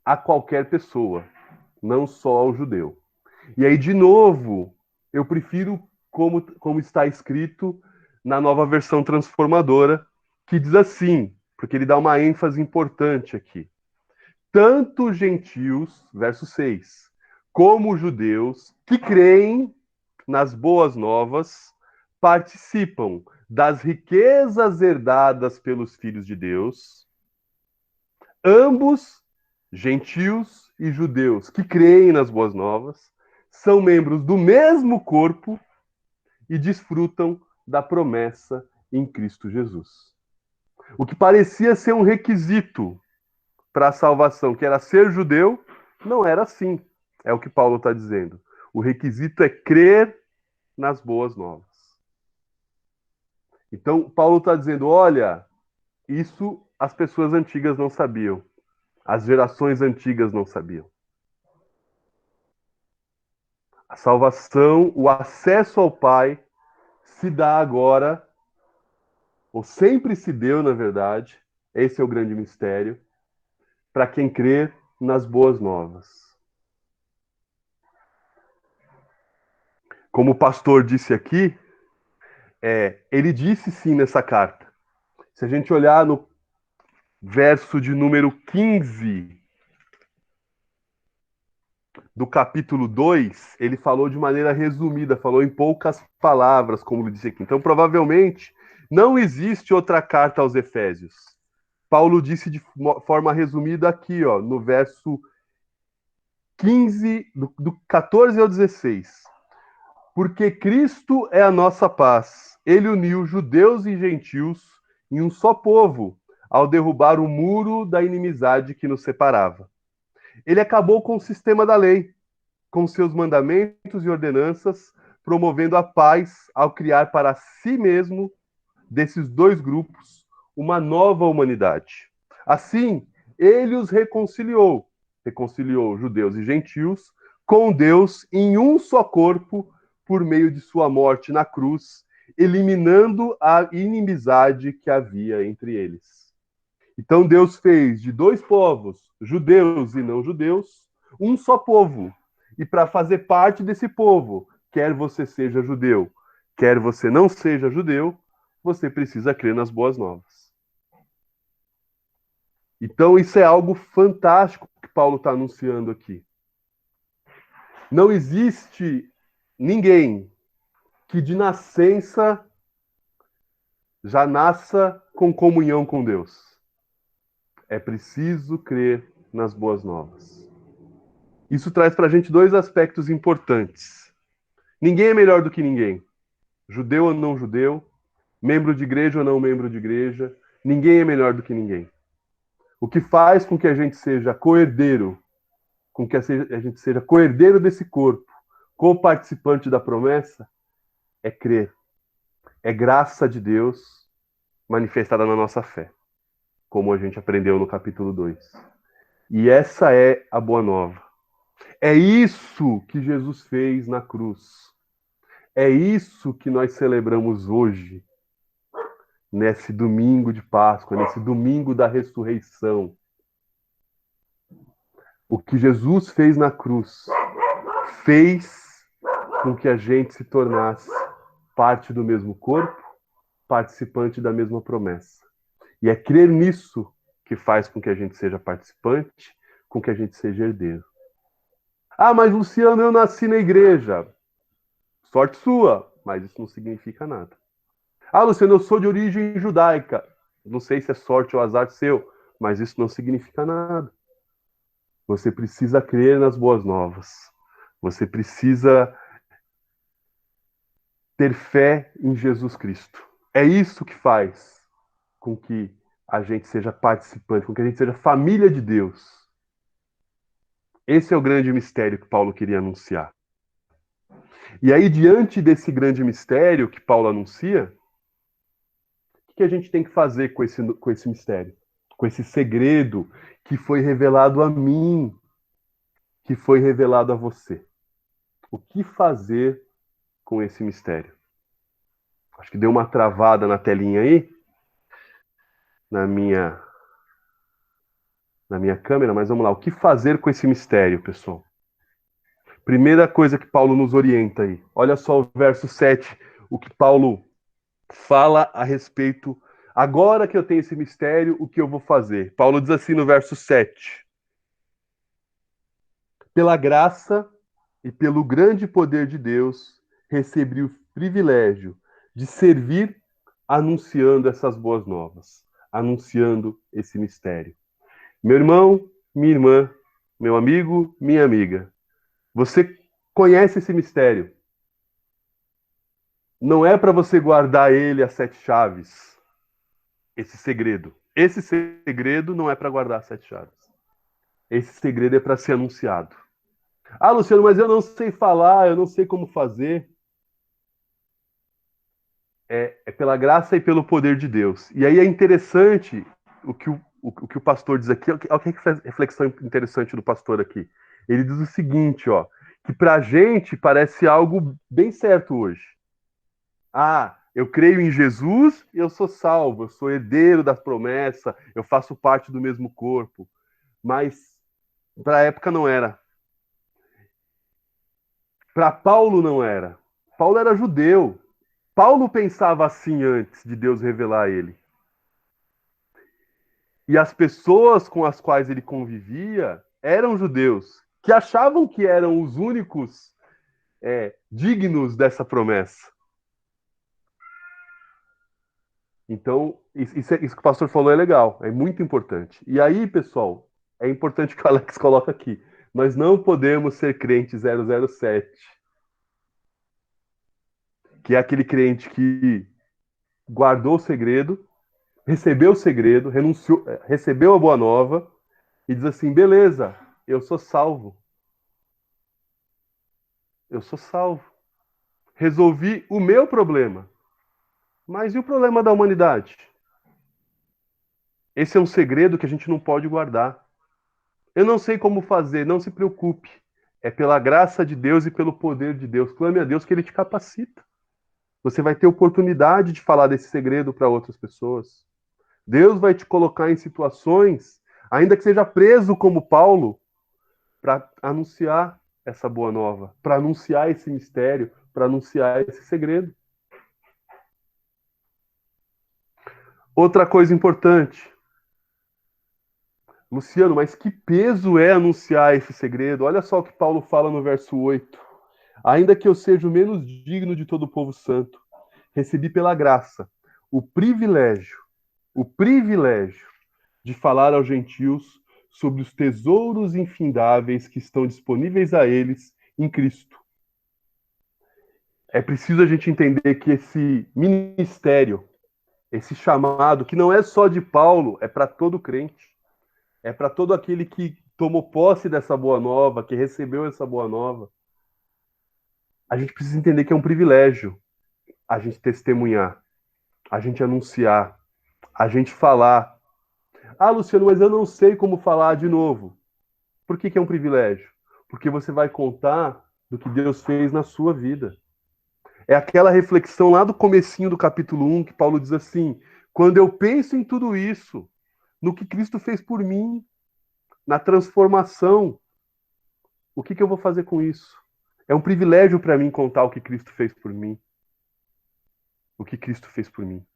a qualquer pessoa, não só ao judeu. E aí, de novo, eu prefiro como está escrito na nova versão transformadora, que diz assim, porque ele dá uma ênfase importante aqui. Tanto gentios, verso 6, como judeus que creem nas boas novas participam das riquezas herdadas pelos filhos de Deus, ambos, gentios e judeus que creem nas boas novas, são membros do mesmo corpo e desfrutam da promessa em Cristo Jesus. O que parecia ser um requisito para a salvação, que era ser judeu, não era assim. É o que Paulo está dizendo. O requisito é crer nas boas novas. Então, Paulo está dizendo, olha, isso as pessoas antigas não sabiam. As gerações antigas não sabiam. A salvação, o acesso ao Pai, se dá agora, ou sempre se deu, na verdade, esse é o grande mistério, para quem crê nas boas novas. Como o pastor disse aqui, ele disse sim nessa carta. Se a gente olhar no verso de número 15 do capítulo 2, ele falou de maneira resumida, falou em poucas palavras, como ele disse aqui. Então, provavelmente, não existe outra carta aos Efésios. Paulo disse de forma resumida aqui, ó, no verso 15, do 14 ao 16. Porque Cristo é a nossa paz. Ele uniu judeus e gentios em um só povo, ao derrubar o muro da inimizade que nos separava. Ele acabou com o sistema da lei, com seus mandamentos e ordenanças, promovendo a paz ao criar para si mesmo, desses dois grupos, uma nova humanidade. Assim, ele os reconciliou judeus e gentios, com Deus em um só corpo, por meio de sua morte na cruz, eliminando a inimizade que havia entre eles. Então Deus fez de dois povos, judeus e não judeus, um só povo. E para fazer parte desse povo, quer você seja judeu, quer você não seja judeu, você precisa crer nas boas novas. Então isso é algo fantástico que Paulo está anunciando aqui. Não existe ninguém que de nascença já nasça com comunhão com Deus. É preciso crer nas boas novas. Isso traz para a gente dois aspectos importantes. Ninguém é melhor do que ninguém. Judeu ou não judeu, membro de igreja ou não membro de igreja, ninguém é melhor do que ninguém. O que faz com que a gente seja coerdeiro, com que a gente seja coerdeiro desse corpo, co-participante da promessa, é crer. É graça de Deus manifestada na nossa fé, como a gente aprendeu no capítulo 2. E essa é a boa nova. É isso que Jesus fez na cruz. É isso que nós celebramos hoje, nesse domingo de Páscoa, nesse domingo da ressurreição. O que Jesus fez na cruz fez com que a gente se tornasse parte do mesmo corpo, participante da mesma promessa. E é crer nisso que faz com que a gente seja participante, com que a gente seja herdeiro. Ah, mas Luciano, eu nasci na igreja. Sorte sua, mas isso não significa nada. Ah, Luciano, eu sou de origem judaica. Não sei se é sorte ou azar seu, mas isso não significa nada. Você precisa crer nas boas novas. Você precisa ter fé em Jesus Cristo. É isso que faz com que a gente seja participante, com que a gente seja família de Deus. Esse é o grande mistério que Paulo queria anunciar. E aí, diante desse grande mistério que Paulo anuncia, o que a gente tem que fazer com esse mistério? Com esse segredo que foi revelado a mim, que foi revelado a você. O que fazer com esse mistério? Acho que deu uma travada na telinha aí, na minha câmera, mas vamos lá. O que fazer com esse mistério, pessoal? Primeira coisa que Paulo nos orienta aí. Olha só o verso 7, o que Paulo fala a respeito. Agora que eu tenho esse mistério, o que eu vou fazer? Paulo diz assim no verso 7. Pela graça e pelo grande poder de Deus, recebi o privilégio de servir anunciando essas boas novas, anunciando esse mistério. Meu irmão, minha irmã, meu amigo, minha amiga, você conhece esse mistério. Não é para você guardar ele às 7 chaves, esse segredo. Esse segredo não é para guardar às 7 chaves. Esse segredo é para ser anunciado. Ah, Luciano, mas eu não sei falar, eu não sei como fazer. É pela graça e pelo poder de Deus. E aí é interessante o que o pastor diz aqui. Olha que reflexão interessante do pastor aqui. Ele diz o seguinte, ó, que pra gente parece algo bem certo hoje. Ah, eu creio em Jesus e eu sou salvo, eu sou herdeiro da promessa, eu faço parte do mesmo corpo. Mas para a época não era. Para Paulo não era. Paulo era judeu. Paulo pensava assim antes de Deus revelar a ele. E as pessoas com as quais ele convivia eram judeus, que achavam que eram os únicos dignos dessa promessa. Então, isso que o pastor falou é legal, é muito importante. E aí, pessoal, é importante que o Alex coloca aqui. Nós não podemos ser crente 007, que é aquele crente que guardou o segredo, recebeu o segredo, renunciou, recebeu a boa nova e diz assim: beleza, eu sou salvo. Eu sou salvo. Resolvi o meu problema. Mas e o problema da humanidade? Esse é um segredo que a gente não pode guardar. Eu não sei como fazer, não se preocupe. É pela graça de Deus e pelo poder de Deus. Clame a Deus que Ele te capacita. Você vai ter oportunidade de falar desse segredo para outras pessoas. Deus vai te colocar em situações, ainda que seja preso como Paulo, para anunciar essa boa nova, para anunciar esse mistério, para anunciar esse segredo. Outra coisa importante. Luciano, mas que peso é anunciar esse segredo? Olha só o que Paulo fala no verso 8. Ainda que eu seja o menos digno de todo o povo santo, recebi pela graça o privilégio de falar aos gentios sobre os tesouros infindáveis que estão disponíveis a eles em Cristo. É preciso a gente entender que esse ministério, esse chamado, que não é só de Paulo, é para todo crente. É para todo aquele que tomou posse dessa boa nova, que recebeu essa boa nova. A gente precisa entender que é um privilégio a gente testemunhar, a gente anunciar, a gente falar. Ah, Luciano, mas eu não sei como falar de novo. Por que é um privilégio? porque você vai contar do que Deus fez na sua vida. É aquela reflexão lá do comecinho do capítulo 1, que Paulo diz assim: quando eu penso em tudo isso, no que Cristo fez por mim, na transformação, o que eu vou fazer com isso? É um privilégio para mim contar o que Cristo fez por mim. O que Cristo fez por mim.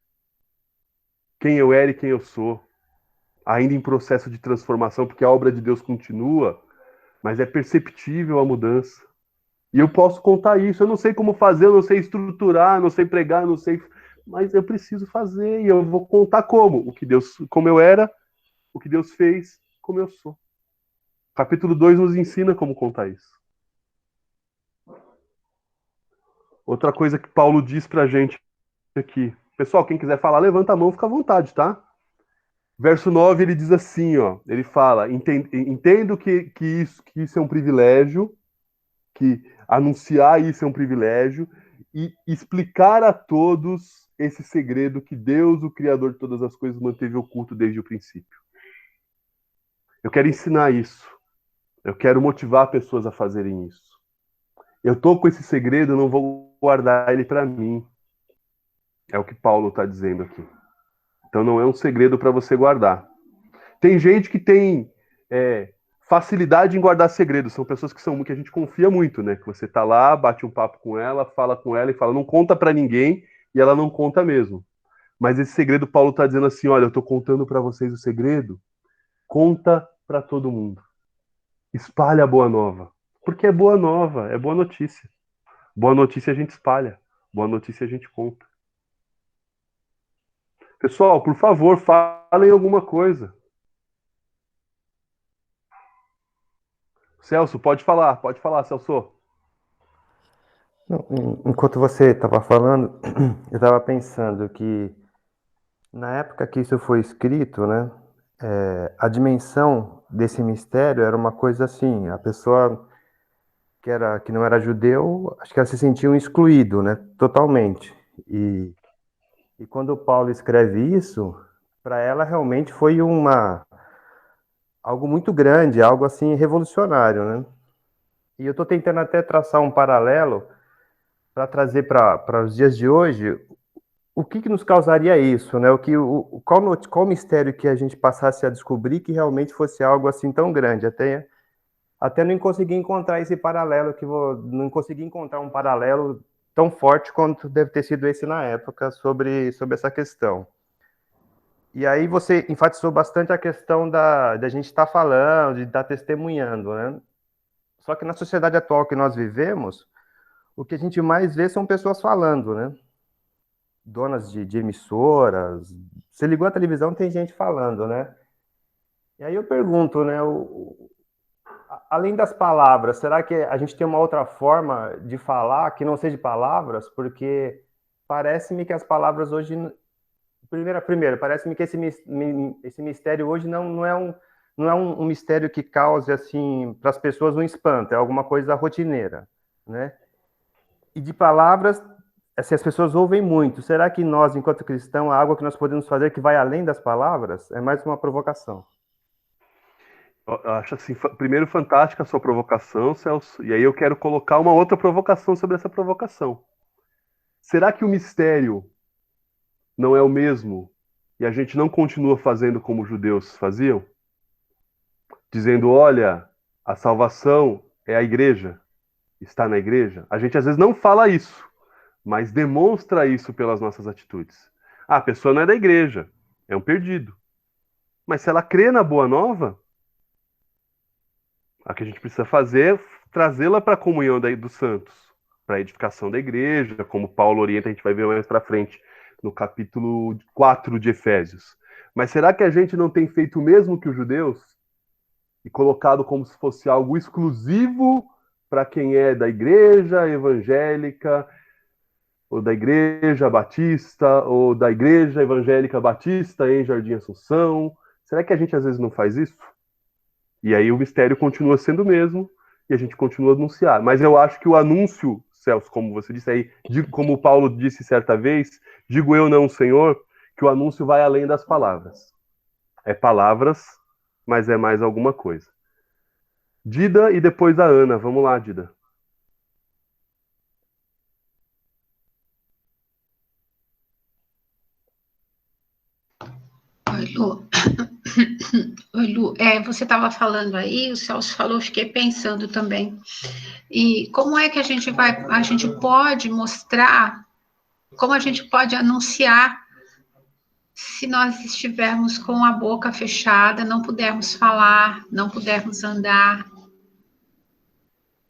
Quem eu era e quem eu sou. Ainda em processo de transformação, porque a obra de Deus continua, mas é perceptível a mudança. E eu posso contar isso. Eu não sei como fazer, eu não sei estruturar, eu não sei pregar, eu não sei... mas eu preciso fazer, e eu vou contar como. Como eu era, o que Deus fez, como eu sou. Capítulo 2 nos ensina como contar isso. Outra coisa que Paulo diz pra gente aqui. Pessoal, quem quiser falar, levanta a mão, fica à vontade, tá? Verso 9, ele diz assim, ó. Ele fala: entendo que isso é um privilégio, que anunciar isso é um privilégio, e explicar a todos esse segredo que Deus, o Criador de todas as coisas, manteve oculto desde o princípio. Eu quero ensinar isso. Eu quero motivar pessoas a fazerem isso. Eu tô com esse segredo, eu não vou guardar ele para mim. É o que Paulo está dizendo aqui. Então não é um segredo para você guardar. Tem gente que tem facilidade em guardar segredos. São pessoas que a gente confia muito, né? Que você tá lá, bate um papo com ela, fala com ela e fala, não conta para ninguém, e ela não conta mesmo. Mas esse segredo, Paulo está dizendo assim, olha, eu tô contando para vocês o segredo, conta para todo mundo. Espalha a boa nova. Porque é boa nova, é boa notícia. Boa notícia a gente espalha. Boa notícia a gente conta. Pessoal, por favor, falem alguma coisa. Celso, pode falar, Celso. Não, enquanto você estava falando, eu estava pensando que na época que isso foi escrito, né, a dimensão desse mistério era uma coisa assim, a pessoa que não era judeu, acho que ela se sentia um excluído, né, totalmente. E quando Paulo escreve isso, para ela realmente foi algo muito grande, algo assim revolucionário, né? E eu estou tentando até traçar um paralelo para trazer para os dias de hoje. O que nos causaria isso, né? Qual mistério que a gente passasse a descobrir que realmente fosse algo assim tão grande? Até não consegui encontrar esse paralelo, não consegui encontrar um paralelo tão forte quanto deve ter sido esse na época sobre essa questão. E aí você enfatizou bastante a questão da gente estar falando, de estar testemunhando, né? Só que na sociedade atual que nós vivemos, o que a gente mais vê são pessoas falando, né? Donas de emissoras. Você ligou a televisão, tem gente falando, né? E aí eu pergunto, né? Além das palavras, será que a gente tem uma outra forma de falar que não seja palavras? Porque parece-me que as palavras hoje... Primeiro, parece-me que esse mistério hoje não é um mistério que cause, assim, para as pessoas um espanto, é alguma coisa rotineira, né? E de palavras, assim, as pessoas ouvem muito. Será que nós, enquanto cristãos, há algo que nós podemos fazer que vai além das palavras? É mais uma provocação. Eu acho assim, primeiro, fantástica a sua provocação, Celso, e aí eu quero colocar uma outra provocação sobre essa provocação. Será que o mistério não é o mesmo e a gente não continua fazendo como os judeus faziam? Dizendo, olha, a salvação é a igreja, está na igreja. A gente às vezes não fala isso, mas demonstra isso pelas nossas atitudes. Ah, a pessoa não é da igreja, é um perdido. Mas se ela crê na boa nova, o que a gente precisa fazer é trazê-la para a comunhão dos santos, para a edificação da igreja, como Paulo orienta, a gente vai ver mais para frente, no capítulo 4 de Efésios. Mas será que a gente não tem feito o mesmo que os judeus? E colocado como se fosse algo exclusivo para quem é da igreja evangélica, ou da igreja batista, ou da igreja evangélica batista em Jardim Assunção? Será que a gente às vezes não faz isso? E aí o mistério continua sendo o mesmo, e a gente continua a anunciar. Mas eu acho que o anúncio, Celso, como você disse aí, como Paulo disse certa vez, digo eu não, Senhor, que o anúncio vai além das palavras. É palavras, mas é mais alguma coisa. Dida e depois a Ana. Vamos lá, Dida. Oi, Lu. Oi, Lu. Você estava falando aí, o Celso falou, eu fiquei pensando também. E como é que a gente pode mostrar, como a gente pode anunciar se nós estivermos com a boca fechada, não pudermos falar, não pudermos andar?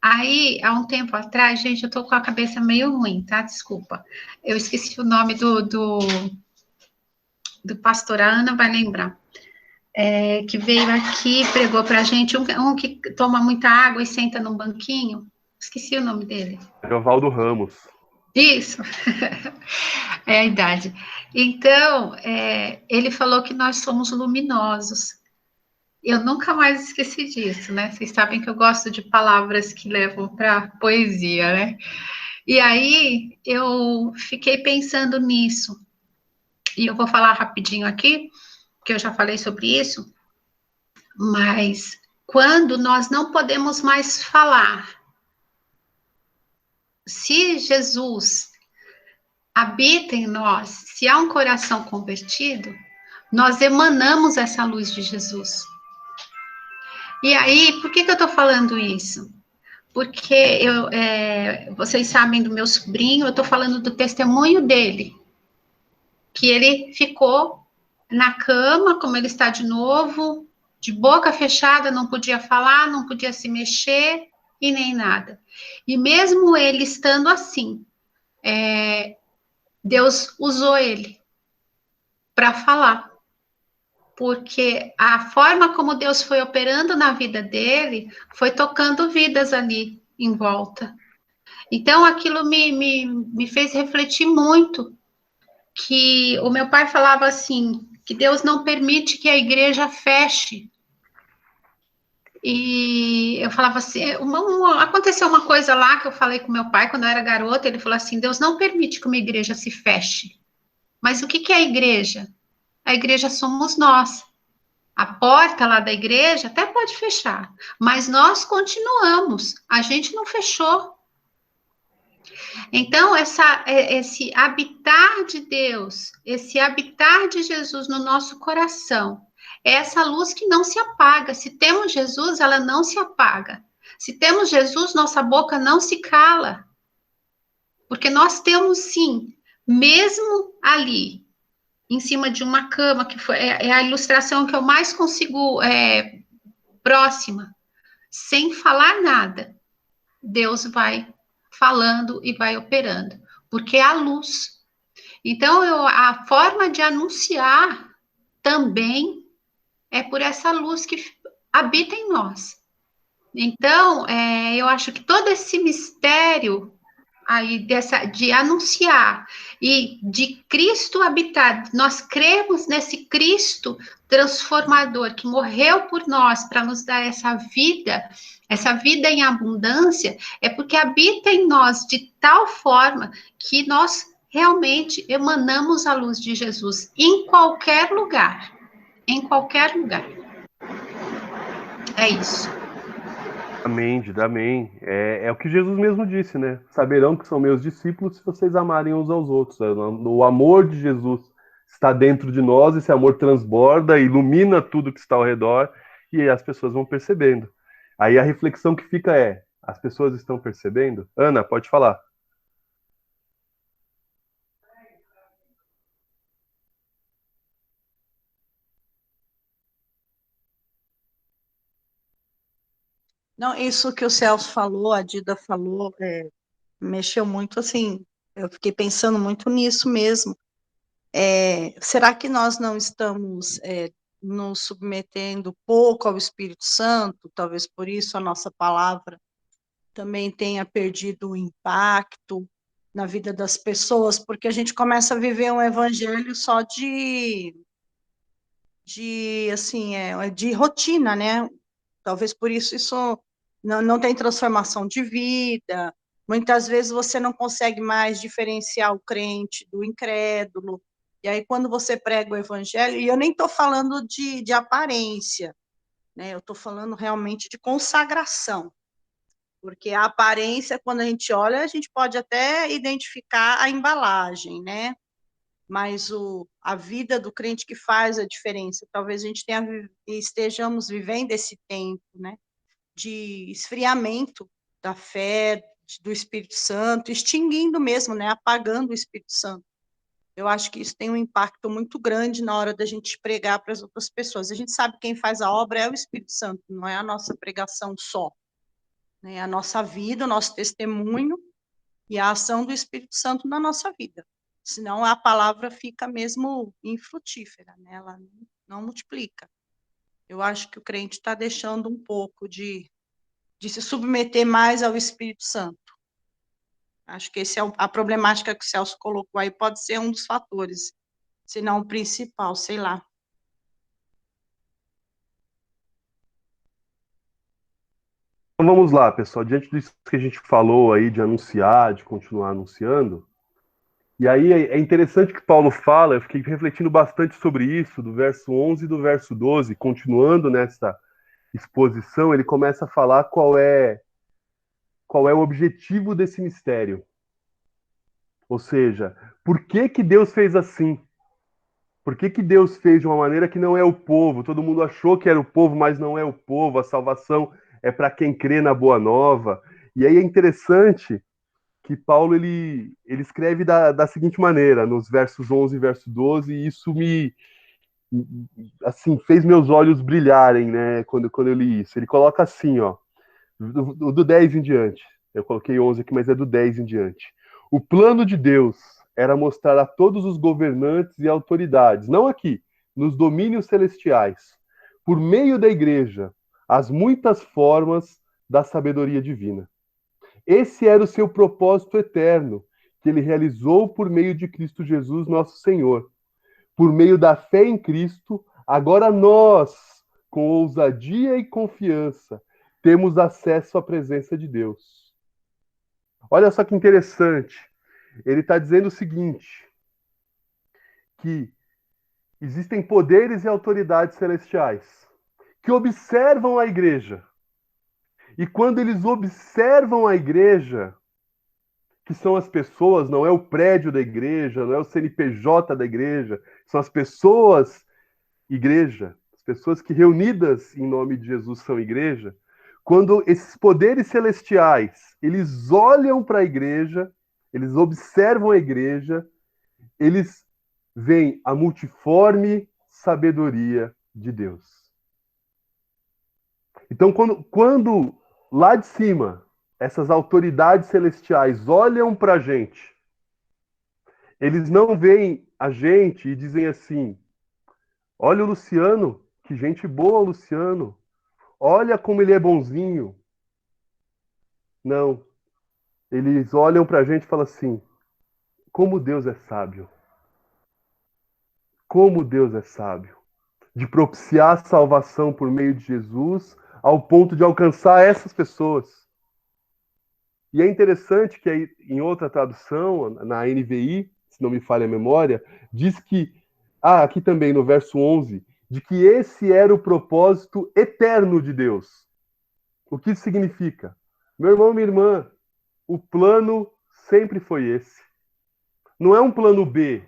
Aí, há um tempo atrás, gente, eu tô com a cabeça meio ruim, tá? Desculpa. Eu esqueci o nome do pastor, a Ana vai lembrar. Que veio aqui, pregou pra gente, um que toma muita água e senta num banquinho. Esqueci o nome dele. Evaldo Ramos. Isso. É a idade. Então, ele falou que nós somos luminosos. Eu nunca mais esqueci disso, né? Vocês sabem que eu gosto de palavras que levam para poesia, né? E aí eu fiquei pensando nisso. E eu vou falar rapidinho aqui, que eu já falei sobre isso, mas quando nós não podemos mais falar, se Jesus habita em nós, se há um coração convertido, nós emanamos essa luz de Jesus. E aí, por que eu estou falando isso? Porque vocês sabem do meu sobrinho, eu estou falando do testemunho dele, que ele ficou na cama, como ele está de novo, de boca fechada, não podia falar, não podia se mexer e nem nada. E mesmo ele estando assim, Deus usou ele para falar, porque a forma como Deus foi operando na vida dele foi tocando vidas ali em volta. Então, aquilo me fez refletir muito, que o meu pai falava assim, que Deus não permite que a igreja feche. E eu falava assim, aconteceu uma coisa lá que eu falei com meu pai quando eu era garota, ele falou assim, Deus não permite que uma igreja se feche. Mas o que é a igreja? A igreja somos nós. A porta lá da igreja até pode fechar, mas nós continuamos, a gente não fechou. Então, esse habitar de Deus, esse habitar de Jesus no nosso coração, é essa luz que não se apaga. Se temos Jesus, ela não se apaga. Se temos Jesus, nossa boca não se cala. Porque nós temos, sim, mesmo ali, em cima de uma cama, que é a ilustração que eu mais consigo próxima, sem falar nada, Deus vai falando e vai operando, porque é a luz. Então, a forma de anunciar também é por essa luz que habita em nós. Então, eu acho que todo esse mistério aí de anunciar e de Cristo habitar, nós cremos nesse Cristo transformador que morreu por nós para nos dar essa vida em abundância, é porque habita em nós de tal forma que nós realmente emanamos a luz de Jesus em qualquer lugar. Em qualquer lugar. É isso. Amém, Dida, amém. É o que Jesus mesmo disse, né? Saberão que são meus discípulos se vocês amarem uns aos outros. O amor de Jesus está dentro de nós, esse amor transborda, ilumina tudo que está ao redor e as pessoas vão percebendo. Aí a reflexão que fica as pessoas estão percebendo? Ana, pode falar. Não, isso que o Celso falou, a Dida falou, mexeu muito, assim, eu fiquei pensando muito nisso mesmo. Será que nós não estamos nos submetendo pouco ao Espírito Santo? Talvez por isso a nossa palavra também tenha perdido o impacto na vida das pessoas, porque a gente começa a viver um evangelho só de rotina, né? Talvez por isso não tem transformação de vida. Muitas vezes você não consegue mais diferenciar o crente do incrédulo. E aí, quando você prega o evangelho, e eu nem estou falando de aparência, né? Eu estou falando realmente de consagração, porque a aparência, quando a gente olha, a gente pode até identificar a embalagem, né? Mas a vida do crente que faz a diferença. Talvez a gente estejamos vivendo esse tempo, né? De esfriamento da fé, do Espírito Santo, extinguindo mesmo, né? Apagando o Espírito Santo. Eu acho que isso tem um impacto muito grande na hora da gente pregar para as outras pessoas. A gente sabe que quem faz a obra é o Espírito Santo, não é a nossa pregação só. Né? A nossa vida, o nosso testemunho e a ação do Espírito Santo na nossa vida. Senão a palavra fica mesmo infrutífera, né? Ela não multiplica. Eu acho que o crente está deixando um pouco de se submeter mais ao Espírito Santo. Acho que essa é a problemática que o Celso colocou aí, pode ser um dos fatores, se não o principal, sei lá. Então vamos lá, pessoal. Diante disso que a gente falou aí de anunciar, de continuar anunciando, e aí é interessante que Paulo fala, eu fiquei refletindo bastante sobre isso, do verso 11 e do verso 12, continuando nessa exposição, ele começa a falar qual é o objetivo desse mistério. Ou seja, por que Deus fez assim? Por que Deus fez de uma maneira que não é o povo? Todo mundo achou que era o povo, mas não é o povo. A salvação é para quem crê na Boa Nova. E aí é interessante que Paulo ele escreve da seguinte maneira, nos versos 11 e verso 12, e isso assim, fez meus olhos brilharem, né, quando eu li isso. Ele coloca assim, ó, do 10 em diante. Eu coloquei 11 aqui, mas é do 10 em diante. O plano de Deus era mostrar a todos os governantes e autoridades, não aqui, nos domínios celestiais, por meio da igreja, as muitas formas da sabedoria divina. Esse era o seu propósito eterno, que ele realizou por meio de Cristo Jesus, nosso Senhor. Por meio da fé em Cristo, agora nós, com ousadia e confiança, temos acesso à presença de Deus. Olha só que interessante. Ele está dizendo o seguinte, que existem poderes e autoridades celestiais que observam a igreja. E quando eles observam a igreja, que são as pessoas, não é o prédio da igreja, não é o CNPJ da igreja, são as pessoas, igreja, as pessoas que reunidas em nome de Jesus são igreja. Quando esses poderes celestiais, eles olham para a igreja, eles observam a igreja, eles veem a multiforme sabedoria de Deus. Então, quando lá de cima, essas autoridades celestiais olham para a gente, eles não veem a gente e dizem assim, olha o Luciano, que gente boa o Luciano, olha como ele é bonzinho. Não, eles olham para a gente e falam assim, como Deus é sábio. Como Deus é sábio. De propiciar a salvação por meio de Jesus, ao ponto de alcançar essas pessoas. E é interessante que aí, em outra tradução, na NVI, se não me falha a memória, diz que, aqui também no verso 11, de que esse era o propósito eterno de Deus. O que isso significa? Meu irmão, minha irmã, o plano sempre foi esse. Não é um plano B.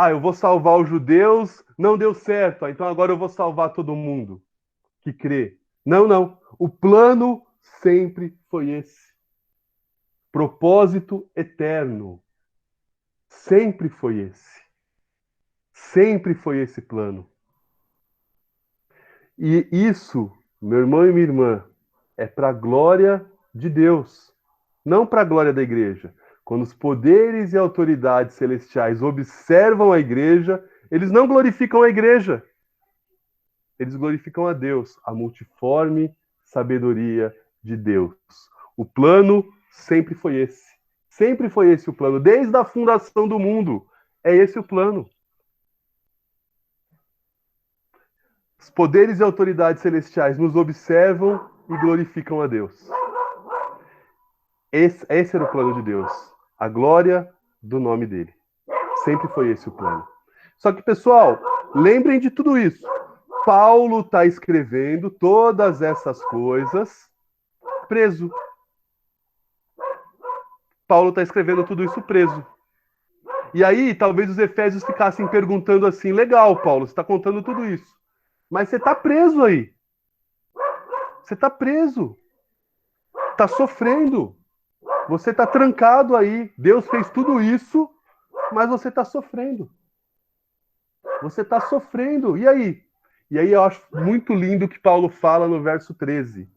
Eu vou salvar os judeus, não deu certo, então agora eu vou salvar todo mundo que crê. Não. O plano sempre foi esse. Propósito eterno. Sempre foi esse. Sempre foi esse plano. E isso, meu irmão e minha irmã, é para a glória de Deus, não para a glória da igreja. Quando os poderes e autoridades celestiais observam a igreja, eles não glorificam a igreja. Eles glorificam a Deus, a multiforme sabedoria de Deus. O plano sempre foi esse. Sempre foi esse o plano. Desde a fundação do mundo, é esse o plano. Os poderes e autoridades celestiais nos observam e glorificam a Deus. Esse era o plano de Deus. A glória do nome dele. Sempre foi esse o plano. Só que, pessoal, lembrem de tudo isso. Paulo está escrevendo todas essas coisas preso. Paulo está escrevendo tudo isso preso. E aí, talvez os efésios ficassem perguntando assim: legal, Paulo, você está contando tudo isso, mas você está preso aí. Você está preso. Está sofrendo. Você está trancado aí. Deus fez tudo isso, mas você está sofrendo. Você está sofrendo. E aí? E aí eu acho muito lindo o que Paulo fala no verso 13.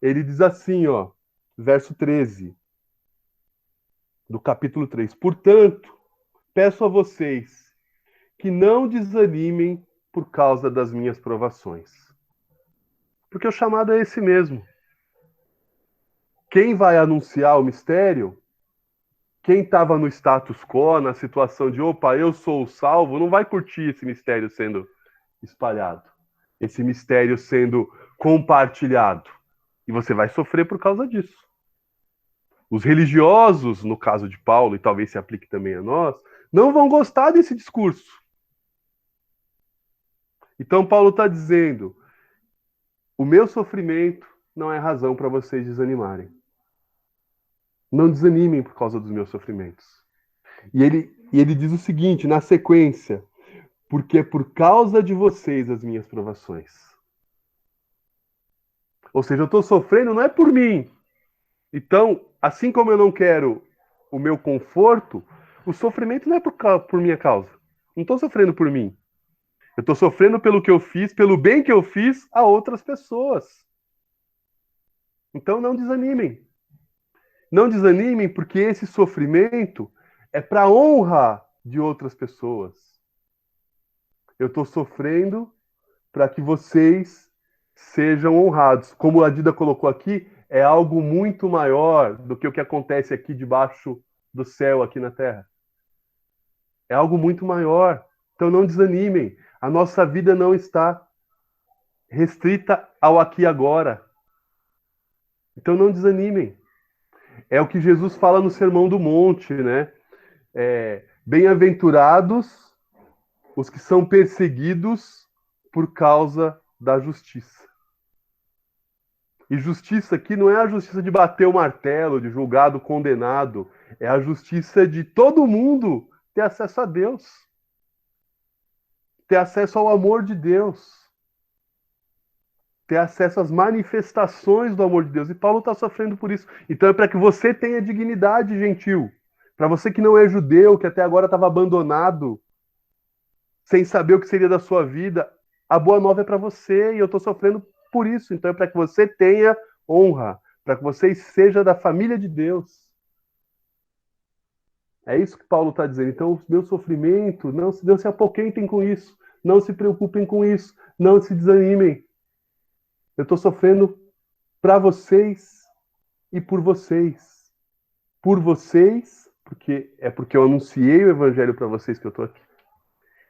Ele diz assim, ó, verso 13 do capítulo 3. Portanto, peço a vocês que não desanimem por causa das minhas provações. Porque o chamado é esse mesmo. Quem vai anunciar o mistério, quem estava no status quo, na situação de, opa, eu sou o salvo, não vai curtir esse mistério sendo espalhado, esse mistério sendo compartilhado. E você vai sofrer por causa disso. Os religiosos, no caso de Paulo, e talvez se aplique também a nós, não vão gostar desse discurso. Então Paulo está dizendo, o meu sofrimento não é razão para vocês desanimarem. Não desanimem por causa dos meus sofrimentos. E ele diz o seguinte, na sequência, porque é por causa de vocês as minhas provações. Ou seja, eu estou sofrendo não é por mim. Então, assim como eu não quero o meu conforto, o sofrimento não é por minha causa. Não estou sofrendo por mim. Eu estou sofrendo pelo que eu fiz, pelo bem que eu fiz a outras pessoas. Então, não desanimem. Não desanimem porque esse sofrimento é para a honra de outras pessoas. Eu estou sofrendo para que vocês sejam honrados. Como a Dida colocou aqui, é algo muito maior do que o que acontece aqui debaixo do céu, aqui na terra. É algo muito maior. Então não desanimem. A nossa vida não está restrita ao aqui e agora. Então não desanimem. É o que Jesus fala no Sermão do Monte, né? Bem-aventurados os que são perseguidos por causa da justiça. E justiça aqui não é a justiça de bater o martelo, de julgado, condenado. É a justiça de todo mundo ter acesso a Deus. Ter acesso ao amor de Deus. Ter acesso às manifestações do amor de Deus. E Paulo está sofrendo por isso. Então é para que você tenha dignidade, gentil. Para você que não é judeu, que até agora estava abandonado, sem saber o que seria da sua vida, a boa nova é para você e eu estou sofrendo por isso. Então é para que você tenha honra, para que você seja da família de Deus. É isso que Paulo está dizendo. Então, o meu sofrimento, não se apoquentem com isso, não se preocupem com isso, não se desanimem. Eu estou sofrendo para vocês e por vocês. Por vocês, porque eu anunciei o evangelho para vocês que eu estou aqui.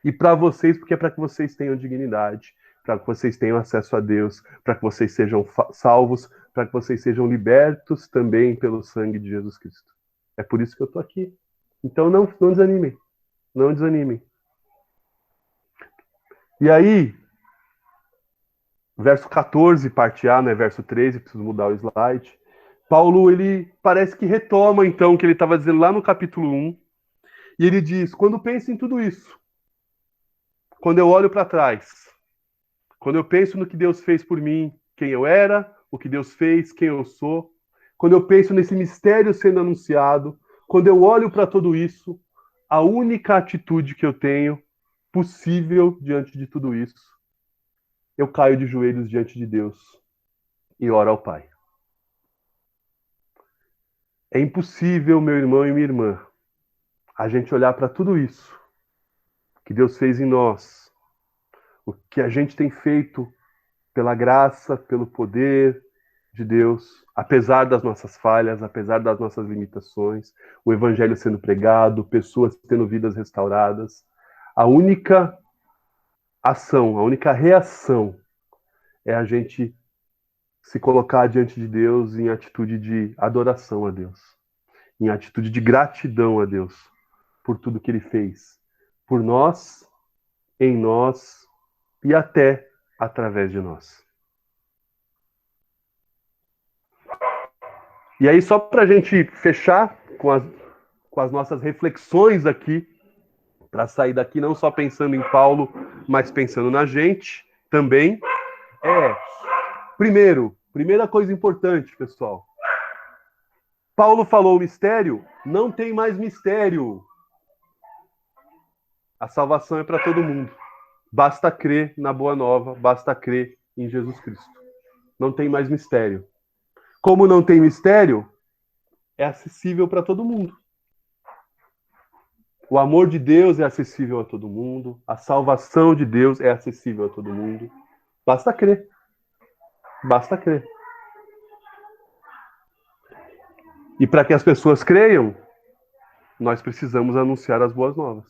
E para vocês, porque é para que vocês tenham dignidade, para que vocês tenham acesso a Deus, para que vocês sejam salvos, para que vocês sejam libertos também pelo sangue de Jesus Cristo. É por isso que eu estou aqui. Então não desanimem. Não desanimem. E aí, verso 14, parte A, né, verso 13, preciso mudar o slide. Paulo, ele parece que retoma, então, o que ele estava dizendo lá no capítulo 1. E ele diz, quando penso em tudo isso, quando eu olho para trás, quando eu penso no que Deus fez por mim, quem eu era, o que Deus fez, quem eu sou, quando eu penso nesse mistério sendo anunciado, quando eu olho para tudo isso, a única atitude que eu tenho possível diante de tudo isso, eu caio de joelhos diante de Deus e oro ao Pai. É impossível, meu irmão e minha irmã, a gente olhar para tudo isso que Deus fez em nós, o que a gente tem feito pela graça, pelo poder de Deus, apesar das nossas falhas, apesar das nossas limitações, o evangelho sendo pregado, pessoas tendo vidas restauradas. A única ação, a única reação é a gente se colocar diante de Deus em atitude de adoração a Deus, em atitude de gratidão a Deus por tudo que Ele fez, por nós, em nós e até através de nós. E aí, só para a gente fechar com as nossas reflexões aqui, para sair daqui não só pensando em Paulo, mas pensando na gente também, primeira coisa importante, pessoal. Paulo falou mistério, não tem mais mistério. A salvação é para todo mundo. Basta crer na boa nova, basta crer em Jesus Cristo. Não tem mais mistério. Como não tem mistério, é acessível para todo mundo. O amor de Deus é acessível a todo mundo. A salvação de Deus é acessível a todo mundo. Basta crer. Basta crer. E para que as pessoas creiam, nós precisamos anunciar as boas novas.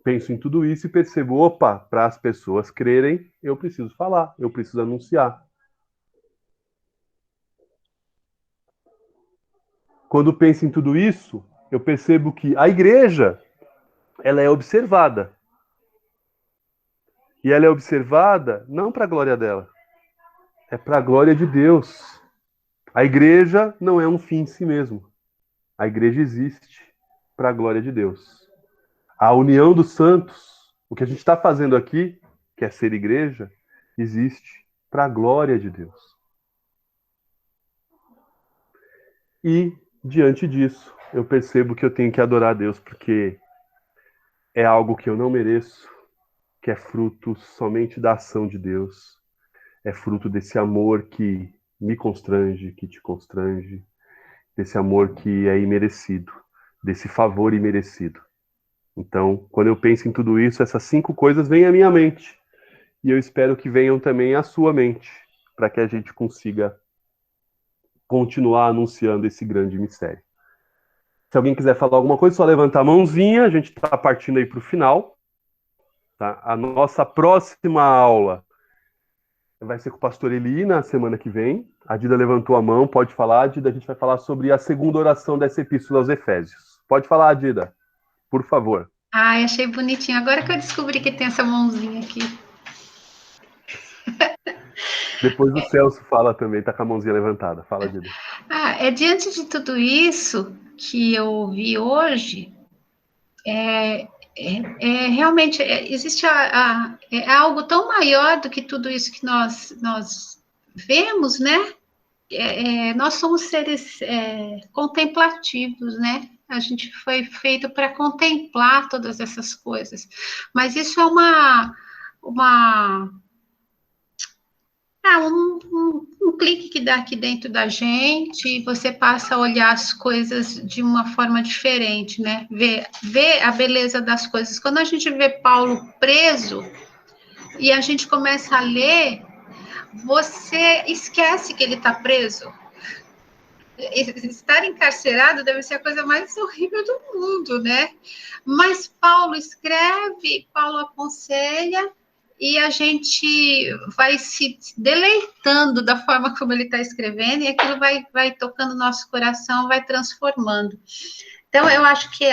Penso em tudo isso e percebo, opa, para as pessoas crerem, eu preciso falar, eu preciso anunciar. Quando penso em tudo isso, eu percebo que a igreja, ela é observada. E ela é observada não para a glória dela, é para a glória de Deus. A igreja não é um fim em si mesmo. A igreja existe para a glória de Deus. A união dos santos, o que a gente está fazendo aqui, que é ser igreja, existe para a glória de Deus. E, diante disso, eu percebo que eu tenho que adorar a Deus, porque é algo que eu não mereço, que é fruto somente da ação de Deus. É fruto desse amor que me constrange, que te constrange, desse amor que é imerecido, desse favor imerecido. Então, quando eu penso em tudo isso, essas 5 coisas vêm à minha mente. E eu espero que venham também à sua mente, para que a gente consiga continuar anunciando esse grande mistério. Se alguém quiser falar alguma coisa, é só levantar a mãozinha. A gente está partindo aí para o final. Tá? A nossa próxima aula vai ser com o pastor Eli na semana que vem. A Dida levantou a mão, pode falar, Dida. A gente vai falar sobre a segunda oração dessa epístola aos Efésios. Pode falar, Dida, por favor. Ai, achei bonitinho. Agora que eu descobri que tem essa mãozinha aqui. Depois o Celso fala também, tá com a mãozinha levantada. Fala, Dida. Diante de tudo isso que eu ouvi hoje, realmente existe algo tão maior do que tudo isso que nós vemos, né? Nós somos seres contemplativos, né? A gente foi feito para contemplar todas essas coisas. Mas isso é um clique que dá aqui dentro da gente e você passa a olhar as coisas de uma forma diferente, né? Ver a beleza das coisas. Quando a gente vê Paulo preso e a gente começa a ler, você esquece que ele está preso. Estar encarcerado deve ser a coisa mais horrível do mundo, né? Mas Paulo escreve, Paulo aconselha, e a gente vai se deleitando da forma como ele está escrevendo, e aquilo vai tocando o nosso coração, vai transformando. Então, eu acho que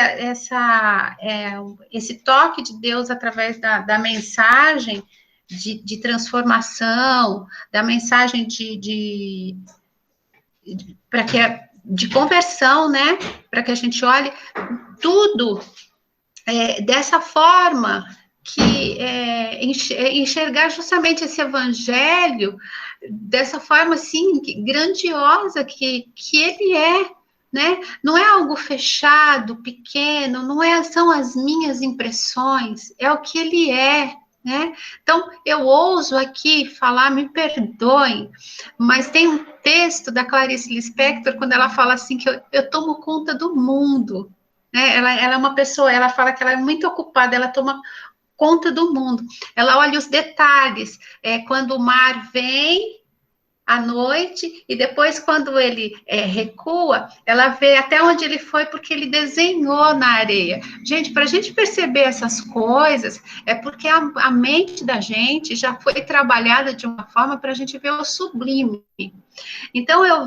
esse toque de Deus através da mensagem de transformação, da mensagem de conversão, né? Para que a gente olhe tudo dessa forma, que enxergar justamente esse evangelho dessa forma assim grandiosa que ele é, né? Não é algo fechado, pequeno, são as minhas impressões, é o que ele é, né? Então, eu ouso aqui falar, me perdoem, mas tem um texto da Clarice Lispector, quando ela fala assim, que eu tomo conta do mundo, né? Ela é uma pessoa, ela fala que ela é muito ocupada, ela toma conta do mundo, ela olha os detalhes, quando o mar vem à noite, e depois quando ele recua, ela vê até onde ele foi, porque ele desenhou na areia. Gente, para a gente perceber essas coisas, é porque a mente da gente já foi trabalhada de uma forma para a gente ver o sublime. Então, eu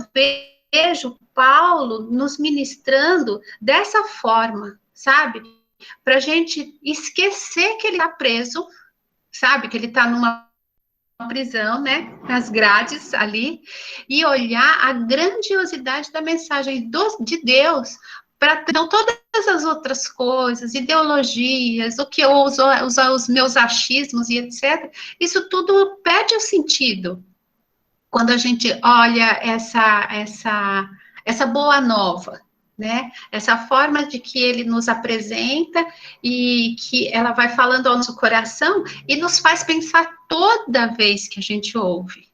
vejo Paulo nos ministrando dessa forma, sabe? Para a gente esquecer que ele está preso, sabe? Que ele está numa prisão, né, nas grades ali, e olhar a grandiosidade da mensagem de Deus, para não todas as outras coisas, ideologias, o que eu uso, os meus achismos e etc., isso tudo perde o sentido quando a gente olha essa boa nova, né? Essa forma de que ele nos apresenta e que ela vai falando ao nosso coração e nos faz pensar toda vez que a gente ouve.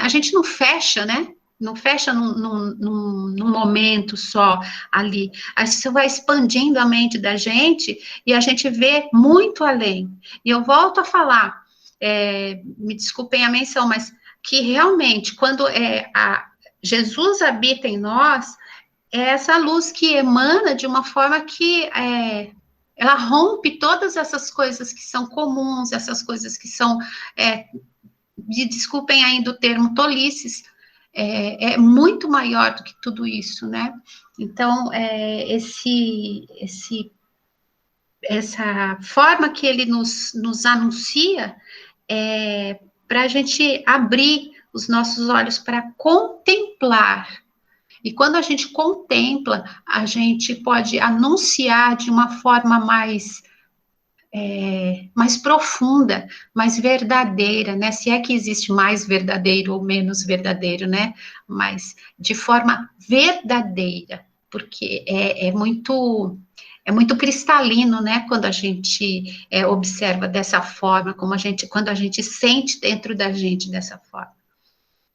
A gente não fecha, né? Não fecha num momento só ali. Isso vai expandindo a mente da gente e a gente vê muito além. E eu volto a falar, me desculpem a menção, mas que realmente, quando Jesus habita em nós, é essa luz que emana de uma forma que ela rompe todas essas coisas que são comuns, essas coisas que são, desculpem ainda o termo, tolices, é muito maior do que tudo isso, né? Então, essa forma que ele nos anuncia para a gente abrir os nossos olhos para contemplar. E quando a gente contempla, a gente pode anunciar de uma forma mais profunda, mais verdadeira, né? Se é que existe mais verdadeiro ou menos verdadeiro, né? Mas de forma verdadeira, porque é muito cristalino, né? Quando a gente observa dessa forma, quando a gente sente dentro da gente dessa forma.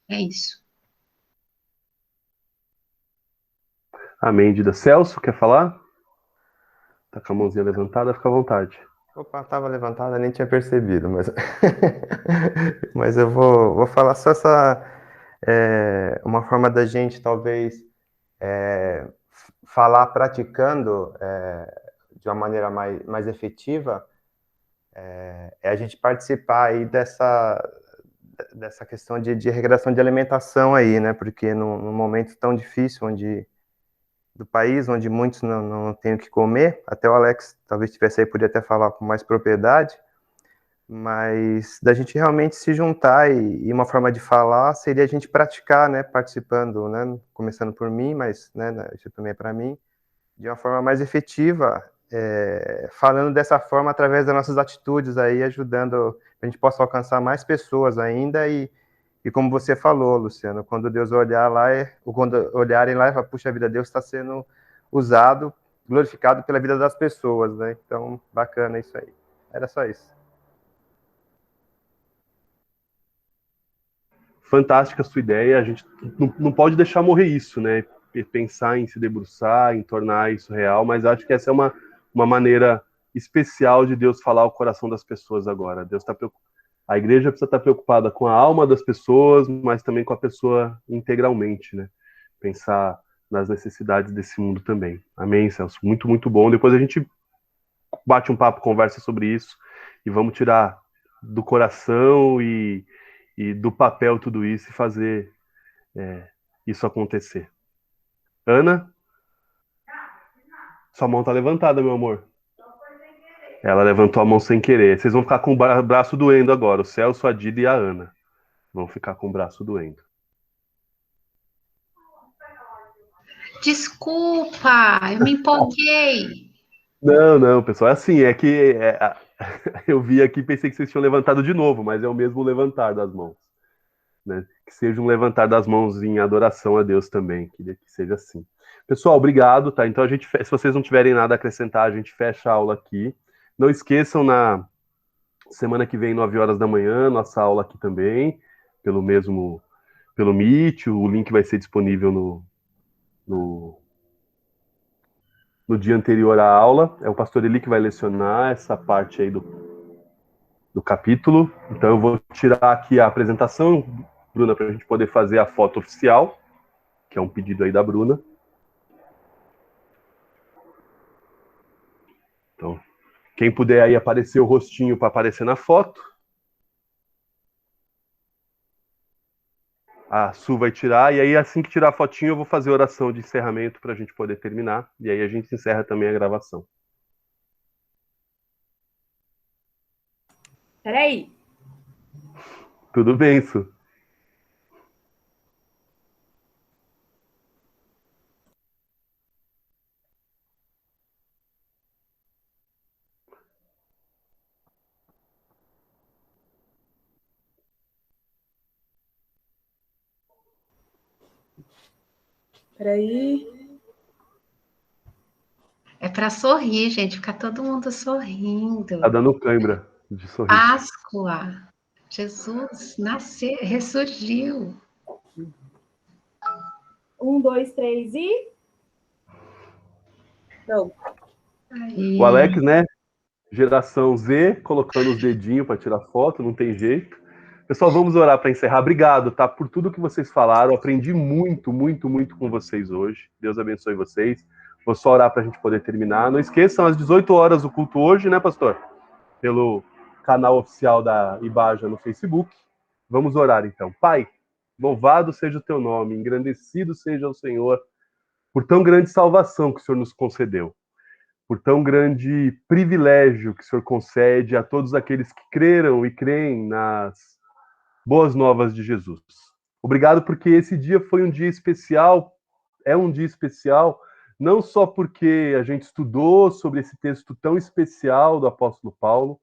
É isso. Amém, Dida. Celso, quer falar? Tá com a mãozinha levantada, fica à vontade. Opa, estava levantada, nem tinha percebido, mas, mas eu vou falar só uma forma da gente, talvez, falar praticando de uma maneira mais efetiva, é a gente participar aí dessa questão de regressão de alimentação aí, né? Porque num momento tão difícil do país, onde muitos não têm o que comer, até o Alex talvez estivesse aí, podia até falar com mais propriedade, mas da gente realmente se juntar e uma forma de falar seria a gente praticar, né, participando, né, começando por mim, mas, né, isso também é para mim, de uma forma mais efetiva, falando dessa forma através das nossas atitudes aí, ajudando, a gente possa alcançar mais pessoas ainda e como você falou, Luciano, quando Deus olhar lá, quando olharem lá e falar, puxa vida, Deus está sendo usado, glorificado pela vida das pessoas, né? Então, bacana isso aí. Era só isso. Fantástica a sua ideia, a gente não pode deixar morrer isso, né? Pensar em se debruçar, em tornar isso real, mas acho que essa é uma maneira especial de Deus falar ao coração das pessoas agora. Deus está preocupado. A igreja precisa estar preocupada com a alma das pessoas, mas também com a pessoa integralmente, né? Pensar nas necessidades desse mundo também. Amém, Celso? Muito, muito bom. Depois a gente bate um papo, conversa sobre isso e vamos tirar do coração e do papel tudo isso e fazer isso acontecer. Ana? Sua mão tá levantada, meu amor. Ela levantou a mão sem querer. Vocês vão ficar com o braço doendo agora. O Celso, a Dida e a Ana vão ficar com o braço doendo. Desculpa, eu me empolguei. Não, pessoal. É assim, eu vi aqui e pensei que vocês tinham levantado de novo, mas é o mesmo levantar das mãos. Né? Que seja um levantar das mãos em adoração a Deus também. Queria que seja assim. Pessoal, obrigado, tá? Então, se vocês não tiverem nada a acrescentar, a gente fecha a aula aqui. Não esqueçam, na semana que vem, 9 horas da manhã, nossa aula aqui também, pelo Meet, o link vai ser disponível no dia anterior à aula. É o pastor Eli que vai lecionar essa parte aí do capítulo. Então eu vou tirar aqui a apresentação, Bruna, para a gente poder fazer a foto oficial, que é um pedido aí da Bruna. Então, quem puder aí aparecer o rostinho para aparecer na foto. A Su vai tirar, e aí assim que tirar a fotinho eu vou fazer a oração de encerramento para a gente poder terminar, e aí a gente encerra também a gravação. Peraí. Tudo bem, Su. Peraí. É para sorrir, gente, ficar todo mundo sorrindo. Tá dando cãibra de sorrir. Páscoa. Jesus nasceu, ressurgiu. 1, 2, 3 e... Não. Aí. O Alex, né? Geração Z, colocando os dedinhos para tirar foto, não tem jeito. Pessoal, vamos orar para encerrar. Obrigado, tá? Por tudo que vocês falaram. Aprendi muito, muito, muito com vocês hoje. Deus abençoe vocês. Vou só orar para a gente poder terminar. Não esqueçam, às 18 horas o culto hoje, né, pastor? Pelo canal oficial da Ibaja no Facebook. Vamos orar, então. Pai, louvado seja o teu nome, engrandecido seja o Senhor, por tão grande salvação que o Senhor nos concedeu, por tão grande privilégio que o Senhor concede a todos aqueles que creram e creem nas boas novas de Jesus. Obrigado porque esse dia foi um dia especial, é um dia especial, não só porque a gente estudou sobre esse texto tão especial do apóstolo Paulo,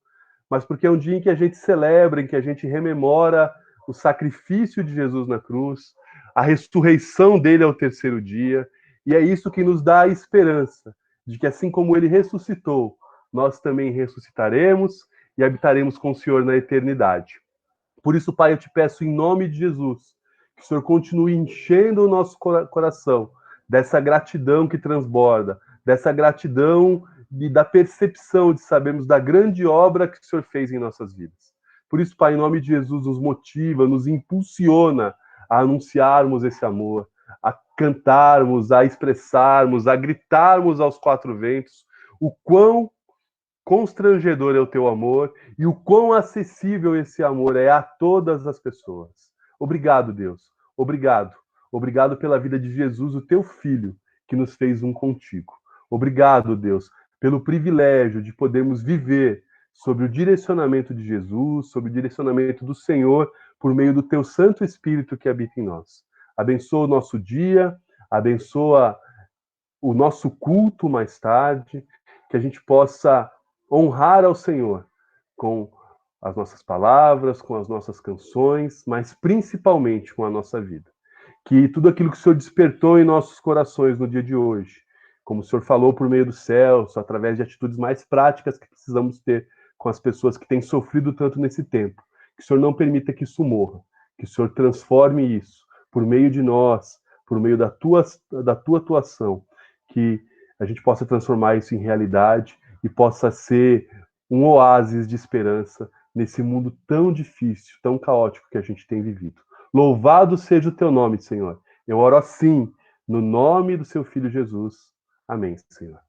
mas porque é um dia em que a gente celebra, em que a gente rememora o sacrifício de Jesus na cruz, a ressurreição dele ao terceiro dia, e é isso que nos dá a esperança de que assim como ele ressuscitou, nós também ressuscitaremos e habitaremos com o Senhor na eternidade. Por isso, Pai, eu te peço em nome de Jesus, que o Senhor continue enchendo o nosso coração dessa gratidão que transborda, dessa gratidão e da percepção de sabermos da grande obra que o Senhor fez em nossas vidas. Por isso, Pai, em nome de Jesus, nos motiva, nos impulsiona a anunciarmos esse amor, a cantarmos, a expressarmos, a gritarmos aos quatro ventos o quão constrangedor é o teu amor e o quão acessível esse amor é a todas as pessoas. Obrigado, Deus. Obrigado. Obrigado pela vida de Jesus, o teu filho, que nos fez um contigo. Obrigado, Deus, pelo privilégio de podermos viver sob o direcionamento de Jesus, sob o direcionamento do Senhor, por meio do teu Santo Espírito que habita em nós. Abençoa o nosso dia, abençoa o nosso culto mais tarde, que a gente possa honrar ao Senhor com as nossas palavras, com as nossas canções, mas principalmente com a nossa vida. Que tudo aquilo que o Senhor despertou em nossos corações no dia de hoje, como o Senhor falou por meio do Celso, através de atitudes mais práticas que precisamos ter com as pessoas que têm sofrido tanto nesse tempo, que o Senhor não permita que isso morra, que o Senhor transforme isso por meio de nós, por meio da tua atuação, que a gente possa transformar isso em realidade e possa ser um oásis de esperança nesse mundo tão difícil, tão caótico que a gente tem vivido. Louvado seja o teu nome, Senhor. Eu oro assim, no nome do seu Filho Jesus. Amém, Senhor.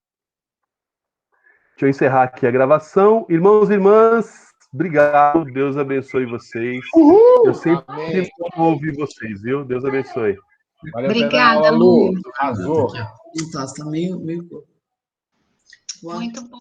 Deixa eu encerrar aqui a gravação. Irmãos e irmãs, obrigado. Deus abençoe vocês. Uhul! Eu sempre vou ouvir vocês, viu? Deus abençoe. Valeu Obrigada, pela aula, Lu. Lu. Arrasou. Tá meio... Muito bom.